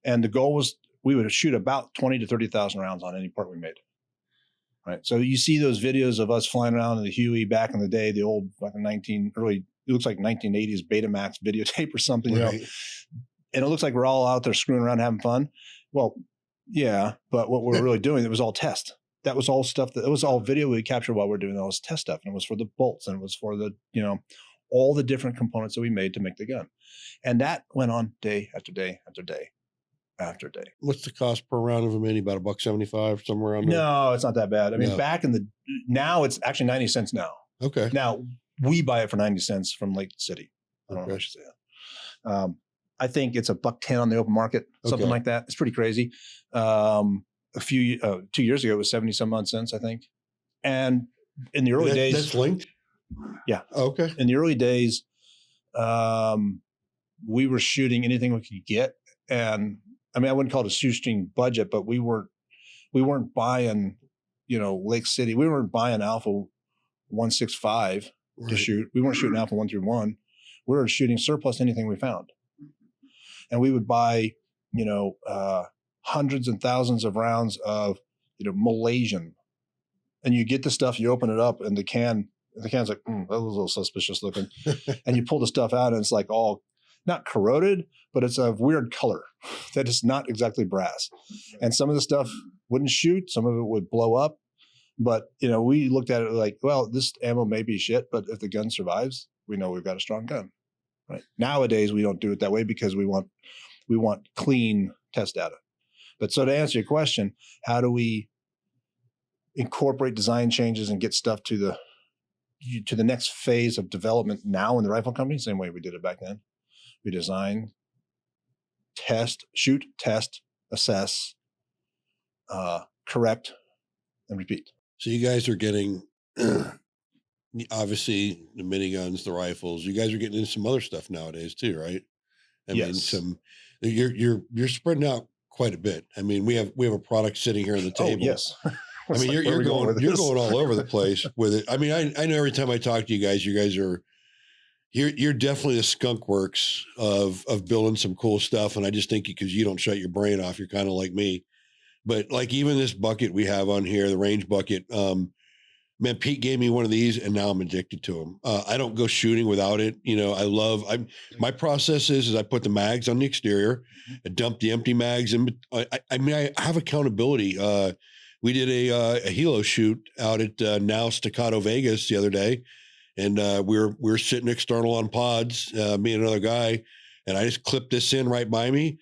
And the goal was we would shoot about 20 to 30,000 rounds on any part we made. Right. So you see those videos of us flying around in the Huey back in the day, the old fucking it looks like 1980s Betamax videotape or something, Right. And it looks like we're all out there screwing around having fun. Well, yeah, but what we're really doing, it was all test. That was all stuff it was all video we captured while we're doing all this test stuff. And it was for the bolts and it was for the, all the different components that we made to make the gun. And that went on day after day after day after day. What's the cost per round of a mini? About $1.75, somewhere around there? No, it's not that bad. I mean, now it's actually 90 cents now. Okay. Now we buy it for 90 cents from Lake City. I don't know if I should say that. I think it's $1.10 on the open market, something like that. It's pretty crazy. 2 years ago, it was 70 some odd cents, I think. And in the early days, that's linked. Yeah. Okay. In the early days, we were shooting anything we could get. And I mean, I wouldn't call it a shoestring budget, but we weren't buying, Lake City. We weren't buying Alpha 165 to shoot. We weren't shooting Alpha 131. We were shooting surplus anything we found. And we would buy, hundreds and thousands of rounds of, Malaysian. And you get the stuff, you open it up, and the can's like, that was a little suspicious looking. And you pull the stuff out, and it's like all not corroded, but it's a weird color that is not exactly brass. And some of the stuff wouldn't shoot, some of it would blow up. But we looked at it like, well, this ammo may be shit, but if the gun survives, we know we've got a strong gun. Right. Nowadays, we don't do it that way because we want clean test data. But so to answer your question, how do we incorporate design changes and get stuff to the next phase of development now in the rifle company? Same way we did it back then. We design, test, shoot, test, assess, correct, and repeat. So you guys are getting obviously the miniguns, the rifles. You guys are getting into some other stuff nowadays too, right? I mean, you're spreading out quite a bit. I mean, we have a product sitting here on the table. Oh, yes. I mean, you're going all over the place with it. I mean, I know every time I talk to you guys are you're definitely the skunk works of building some cool stuff. And I just think because you don't shut your brain off, you're kind of like me. But like even this bucket we have on here, the range bucket, man, Pete gave me one of these and now I'm addicted to them. I don't go shooting without it. My process is I put the mags on the exterior, I dump the empty mags. And I have accountability. We did a helo shoot out at now Staccato Vegas the other day. And we're sitting external on pods, me and another guy. And I just clipped this in right by me,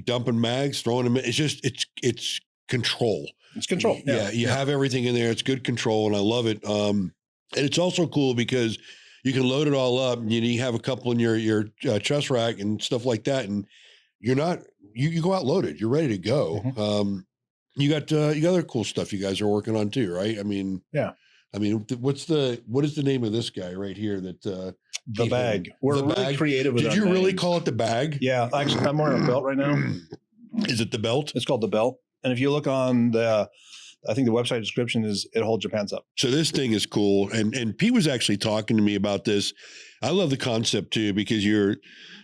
dumping mags, throwing them in. It's control. It's control. Yeah. You have everything in there. It's good control. And I love it. And it's also cool because you can load it all up and you have a couple in your chest rack and stuff like that. And you go out loaded, you're ready to go. Mm-hmm. You got other cool stuff you guys are working on too, right? I mean, yeah. I mean, what is the name of this guy right here that, the bag. We're really creative with Did our you really names. call it the bag? Yeah. Actually, I'm wearing a belt right now. Is it the belt? It's called the belt. And if you look on I think the website description is it holds your pants up. So this thing is cool. And Pete was actually talking to me about this. I love the concept too, because I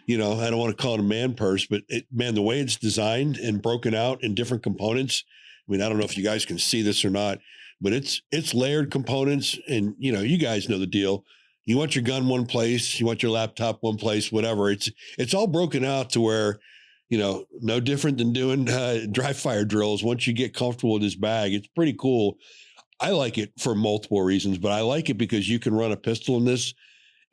don't want to call it a man purse, but the way it's designed and broken out in different components. I mean, I don't know if you guys can see this or not, but it's layered components and you guys know the deal. You want your gun one place, you want your laptop one place, whatever. It's all broken out to where, no different than doing dry fire drills. Once you get comfortable with this bag, it's pretty cool. I like it for multiple reasons, but I like it because you can run a pistol in this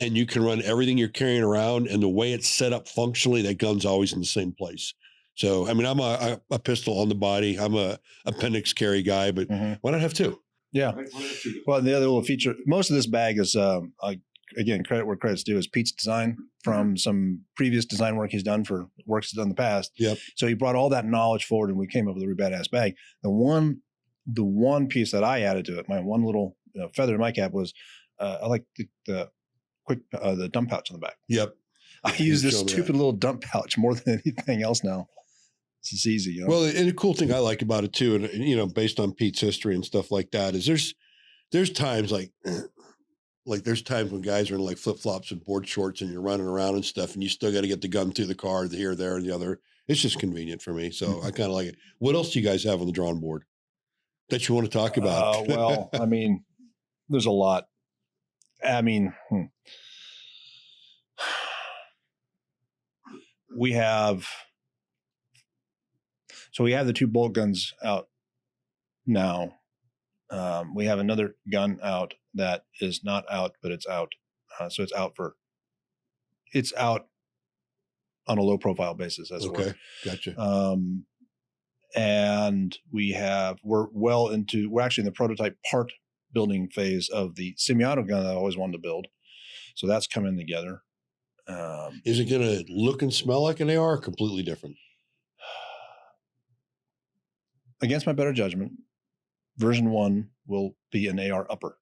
and you can run everything you're carrying around, and the way it's set up functionally, that gun's always in the same place. So, I mean, I'm a pistol on the body. I'm a appendix carry guy, but why not have two? Yeah. Well, the other little feature, most of this bag is, again, credit where credit's due, is Pete's design from some previous design work he's done for works he's done in the past. Yep. So he brought all that knowledge forward and we came up with a really badass bag. The one piece that I added to it, my one little feather in my cap was, I like the dump pouch on the back. Yep. I use this stupid little dump pouch more than anything else now. It's just easy. You know? Well, and the cool thing I like about it too, and you know, based on Pete's history and stuff like that, is there's times like there's times when guys are in like flip flops and board shorts and you're running around and stuff, and you still got to get the gun through the car, the here, there, and the other. It's just convenient for me, so I kind of like it. What else do you guys have on the drawing board that you want to talk about? Well, I mean, there's a lot. I mean, we have the 2 bolt guns out now. We have another gun out that is not out, but it's out. So it's out on a low profile basis, as okay, it were. gotcha. And we're actually in the prototype part building phase of the semi-auto gun that I always wanted to build. So that's coming together. Is it going to look and smell like an AR or completely different? Against my better judgment, version 1 will be an AR upper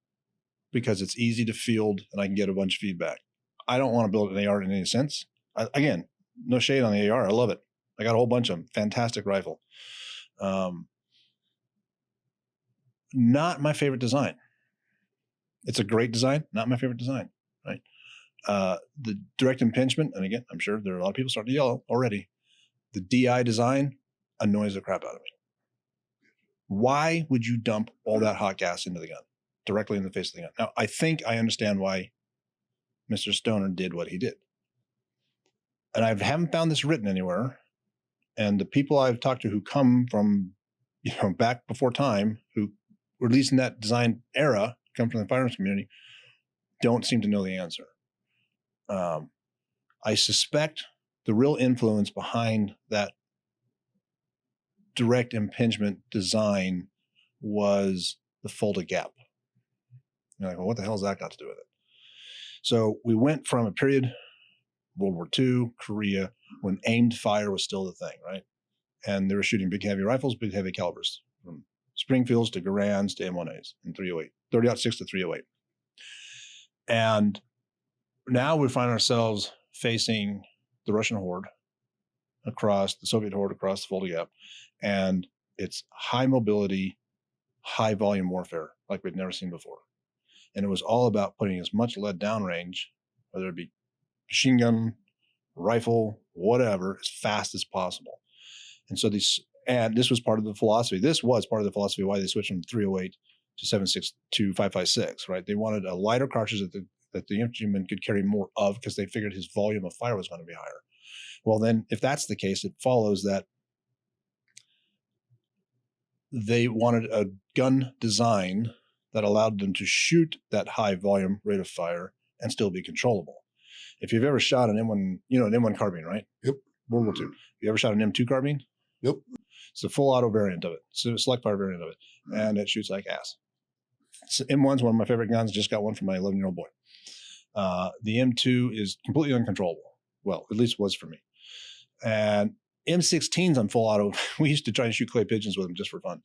because it's easy to field and I can get a bunch of feedback. I don't want to build an AR in any sense. Again, no shade on the AR. I love it. I got a whole bunch of them. Fantastic rifle. Not my favorite design. It's a great design. Not my favorite design, right? The direct impingement, and again, I'm sure there are a lot of people starting to yell already. The DI design annoys the crap out of me. Why would you dump all that hot gas into the gun, directly in the face of the gun? Now, I think I understand why Mr. Stoner did what he did. And I haven't found this written anywhere. And the people I've talked to who come from, back before time, who were at least in that design era, come from the firearms community, don't seem to know the answer. I suspect the real influence behind that direct impingement design was the folded gap. You're like, well, what the hell has that got to do with it? So we went from a period, World War II, Korea, when aimed fire was still the thing, right? And they were shooting big heavy rifles, big heavy calibers, from Springfields to Garands to M1As and 308, 30-06 to 308. And now we find ourselves facing the Russian horde across the Soviet horde across the folded gap. And it's high mobility, high volume warfare like we'd never seen before. And it was all about putting as much lead downrange, whether it be machine gun, rifle, whatever, as fast as possible. And so this was part of the philosophy. This was part of the philosophy why they switched from 308 to 76 to 556, right? They wanted a lighter cartridge that the infantryman could carry more of because they figured his volume of fire was going to be higher. Well, then if that's the case, it follows that they wanted a gun design that allowed them to shoot that high volume rate of fire and still be controllable. If you've ever shot an M1, an M1 carbine, right? Yep. World War II. You ever shot an M2 carbine? Yep. It's the full auto variant of it. It's a select fire variant of it. And it shoots like ass. So M1's one of my favorite guns. Just got one for my 11-year-old boy. The M2 is completely uncontrollable. Well, at least was for me. And M16s on full auto, we used to try and shoot clay pigeons with them just for fun.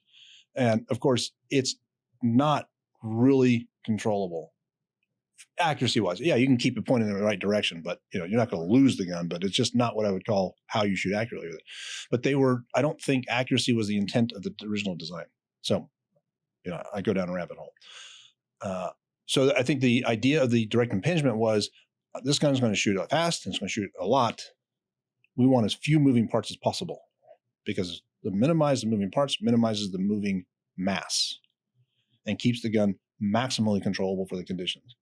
And of course, it's not really controllable accuracy wise. Yeah, you can keep it pointing in the right direction, but you're not going to lose the gun, but it's just not what I would call how you shoot accurately with it. But I don't think accuracy was the intent of the original design. So, I go down a rabbit hole. So I think the idea of the direct impingement was this gun is going to shoot fast and it's going to shoot a lot. We want as few moving parts as possible because minimize the moving parts minimizes the moving mass and keeps the gun maximally controllable for the conditions.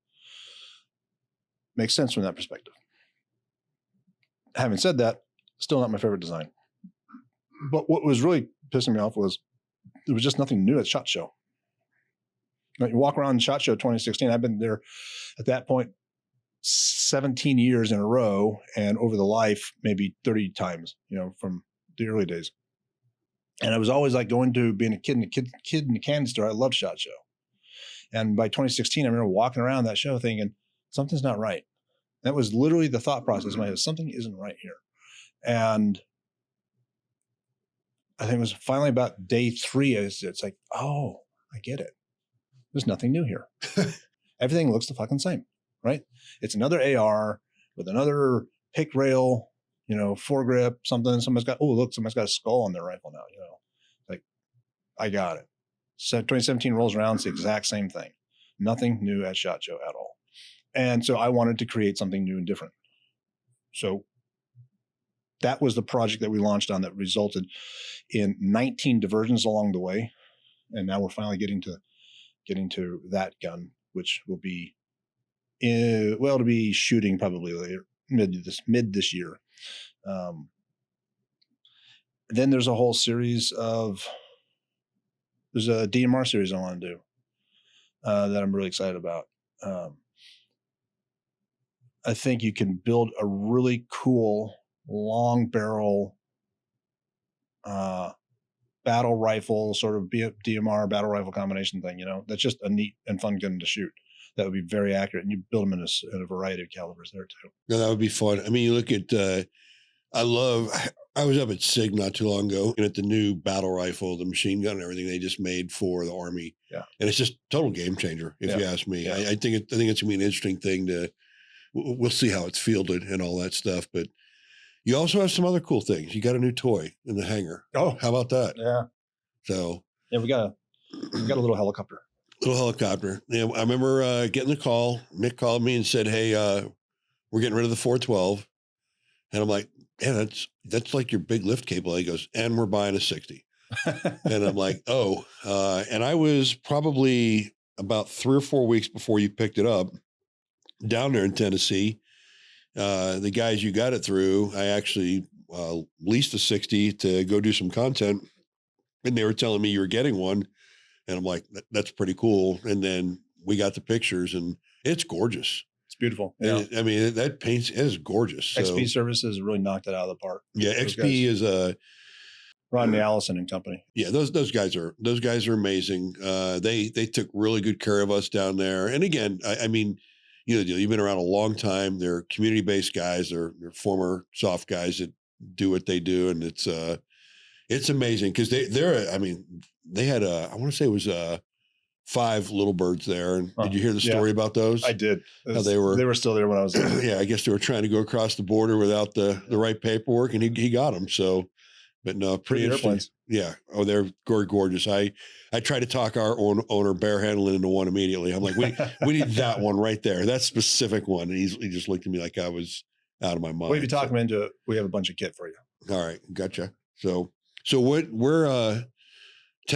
Makes sense from that perspective. Having said that, still not my favorite design. But what was really pissing me off was there was just nothing new at SHOT Show. Now, you walk around SHOT Show 2016. I've been there at that point 17 years in a row, and over the life, maybe 30 times, from the early days. And I was always like going to being a kid in the candy store. I loved SHOT Show. And by 2016, I remember walking around that show thinking, something's not right. That was literally the thought process in my head. Something isn't right here. And I think it was finally about day 3. It's like, oh, I get it. There's nothing new here. Everything looks the fucking same, right? It's another AR with another pick rail, foregrip, something. Somebody's got a skull on their rifle now. Like, I got it. So 2017 rolls around, it's the exact same thing. Nothing new at SHOT Show at all. And so I wanted to create something new and different. So that was the project that we launched on that resulted in 19 diversions along the way. And now we're finally getting to that gun, which will be to be shooting probably later, mid this year. Then there's a whole series there's a DMR series I want to do that I'm really excited about. I think you can build a really cool long barrel battle rifle, sort of DMR battle rifle combination thing. That's just a neat and fun gun to shoot. That would be very accurate, and you build them in a variety of calibers there too. No, that would be fun. I mean, you look at. I was up at SIG not too long ago, and at the new battle rifle, the machine gun, and everything they just made for the Army. Yeah, and it's just total game changer if you ask me. Yeah. I think it's gonna be an interesting thing to. We'll see how it's fielded and all that stuff, but you also have some other cool things. You got a new toy in the hangar. Oh, how about that? Yeah. So yeah, we got a little helicopter. Yeah, I remember getting the call. Nick called me and said, "Hey, we're getting rid of the 412," and I'm like, "Yeah, that's like your big lift cable." He goes, "And we're buying a 60." And I'm like, "Oh," and I was probably about 3 or 4 weeks before you picked it up down there in Tennessee. The guys you got it through, I actually leased a 60 to go do some content, and they were telling me you were getting one. And I'm like, that's pretty cool. And then we got the pictures, and it's gorgeous. It's beautiful. Yeah. I mean, that paint is gorgeous. XP Services really knocked it out of the park. Yeah, XP is Rodney Allison and company. Yeah, those guys are amazing. They took really good care of us down there. And again, I mean, you've been around a long time. They're community-based guys. They're former soft guys that do what they do, and it's amazing because they had I want to say it was 5 little birds there. And did you hear the story about those? I did. How they were still there when I was there. Yeah, I guess they were trying to go across the border without the right paperwork, and he got them. So, but no, pretty airplanes. Yeah. Oh, they're gorgeous. I tried to talk our owner Bear Handling into one immediately. I'm like, we need that one right there, that specific one. And he just looked at me like I was out of my mind. Well, if you talk him into it, we have a bunch of kit for you. All right, gotcha. So tell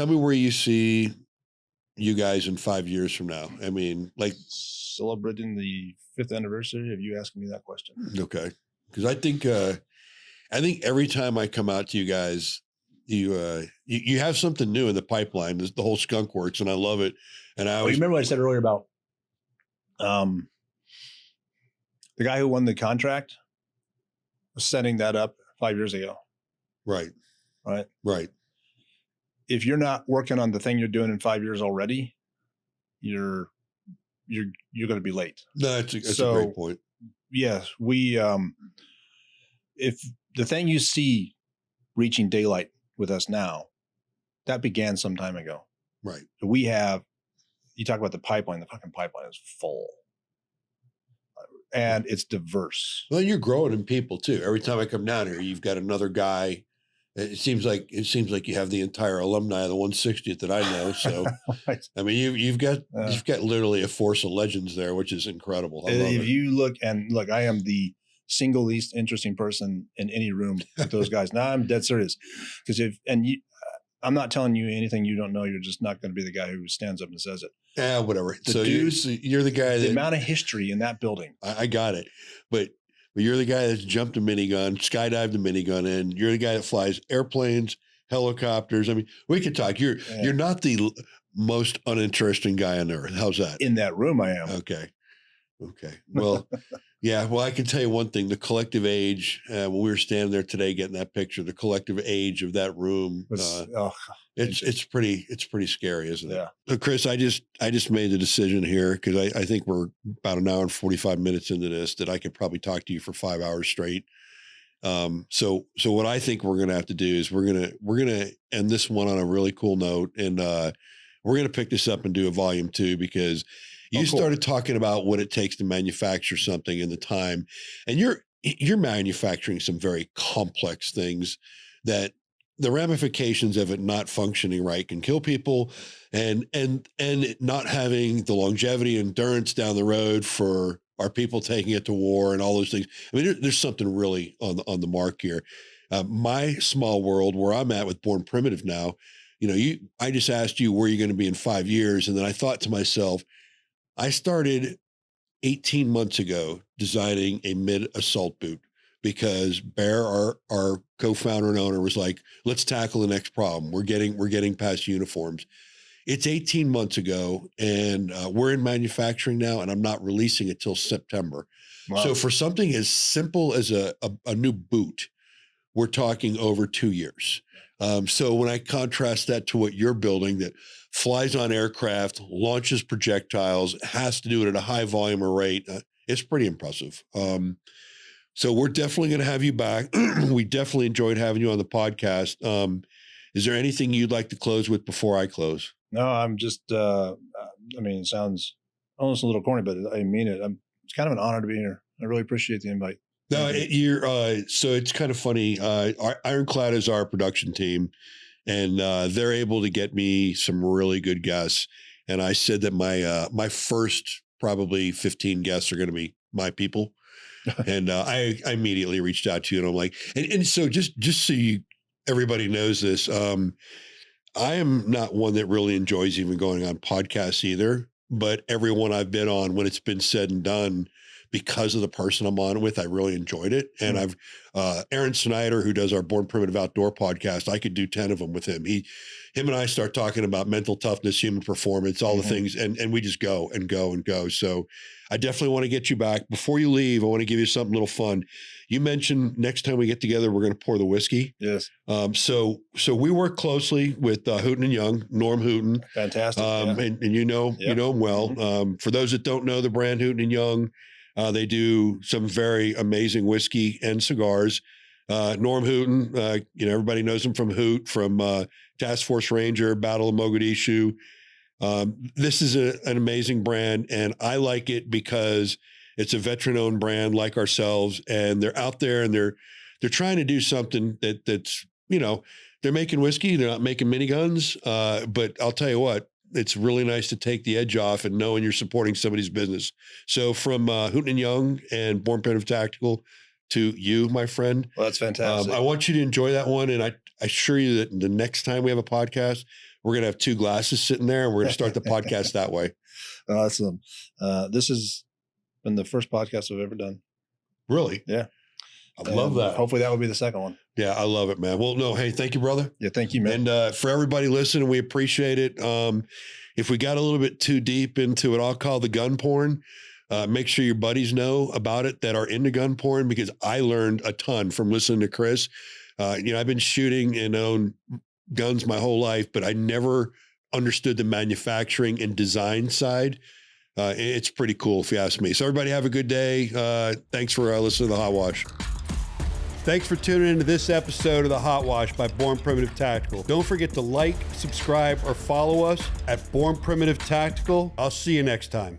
me where you see you guys in 5 years from now. I mean, like celebrating the 5th anniversary of you asking me that question. Okay. Because I think every time I come out to you guys, you have something new in the pipeline. There's the whole skunk works, and I love it. And you remember what I said earlier about the guy who won the contract was setting that up 5 years ago. Right. If you're not working on the thing you're doing in 5 years already, you're going to be late. No, that's a great point. Yes, we if the thing you see reaching daylight with us now, that began some time ago. Right. You talk about the pipeline, the fucking pipeline is full. And it's diverse. Well, you're growing in people too. Every time I come down here, you've got another guy. It seems like you have the entire alumni of the 160th that I know. So, right. I mean, you've got literally a force of legends there, which is incredible. If you look, I am the single least interesting person in any room with those guys. Now I'm dead serious, because I'm not telling you anything you don't know. You're just not going to be the guy who stands up and says it. Yeah, whatever. So you're the guy. The amount of history in that building. I got it, but you're the guy that's jumped a minigun, skydived a minigun, and you're the guy that flies airplanes, helicopters. I mean, we could talk. You're not the most uninteresting guy on earth. How's that? In that room, I am. Okay. Well, yeah. Well, I can tell you one thing: the collective age. When we were standing there today getting that picture, the collective age of that room. It's pretty scary, isn't it? Yeah. So, Chris, I just made the decision here because I think we're about an hour and 45 minutes into this that I could probably talk to you for 5 hours straight. So what I think we're gonna have to do is we're gonna end this one on a really cool note, and we're gonna pick this up and do a volume 2 because you started talking about what it takes to manufacture something and the time, and you're manufacturing some very complex things that the ramifications of it not functioning right can kill people, and not having the longevity, endurance down the road for our people taking it to war and all those things. I mean, there's something really on the mark here. My small world where I'm at with Born Primitive now, I just asked you where you're going to be in 5 years. And then I thought to myself, I started 18 months ago designing a mid assault boot because Bear, our co-founder and owner, was like, let's tackle the next problem. We're getting past uniforms. It's 18 months ago, and we're in manufacturing now, and I'm not releasing it till September. Wow. So for something as simple as a new boot, we're talking over 2 years. So when I contrast that to what you're building that flies on aircraft, launches projectiles, has to do it at a high volume or rate, it's pretty impressive. So we're definitely going to have you back. We definitely enjoyed having you on the podcast. Is there anything you'd like to close with before I close? No, I'm just, I mean, it sounds almost a little corny, but I mean it. It's kind of an honor to be here. I really appreciate the invite. No, so it's kind of funny. Ironclad is our production team, and they're able to get me some really good guests. And I said that my first probably 15 guests are going to be my people. And I immediately reached out to you, and I'm like, and so just so everybody knows this, I am not one that really enjoys even going on podcasts either. But everyone I've been on, when it's been said and done, because of the person I'm on with, I really enjoyed it. And I've Aaron Snyder, who does our Born Primitive Outdoor podcast, I could do 10 of them with him. Him and I start talking about mental toughness, human performance, all the things, and we just go and go and go. So I definitely want to get you back. Before you leave, I want to give you something a little fun. You mentioned next time we get together, we're going to pour the whiskey. Yes. So we work closely with Hooten and Young, Norm Hooten. Fantastic. And you know him well. For those that don't know the brand Hooten and Young, they do some very amazing whiskey and cigars. Norm Hooten, everybody knows him from Hoot, from Task Force Ranger, Battle of Mogadishu. This is an amazing brand, and I like it because it's a veteran-owned brand like ourselves, and they're out there and they're trying to do something that's they're making whiskey, they're not making miniguns, but I'll tell you what. It's really nice to take the edge off and knowing you're supporting somebody's business. So from Hooten and Young and Born Primitive Tactical to you, my friend. Well, that's fantastic. I want you to enjoy that one. And I assure you that the next time we have a podcast, we're going to have 2 glasses sitting there and we're going to start the podcast that way. Awesome. This has been the first podcast I've ever done. Really? Yeah. I love that. Hopefully that will be the second one. Yeah, I love it, man. Well, no, hey, thank you, brother. Yeah, thank you, man. And for everybody listening, we appreciate it. If we got a little bit too deep into what I'll call the gun porn, make sure your buddies know about it that are into gun porn, because I learned a ton from listening to Chris. I've been shooting and own guns my whole life, but I never understood the manufacturing and design side. It's pretty cool if you ask me. So everybody have a good day. Thanks for listening to the Hot Wash. Thanks for tuning into this episode of the Hot Wash by Born Primitive Tactical. Don't forget to like, subscribe, or follow us at Born Primitive Tactical. I'll see you next time.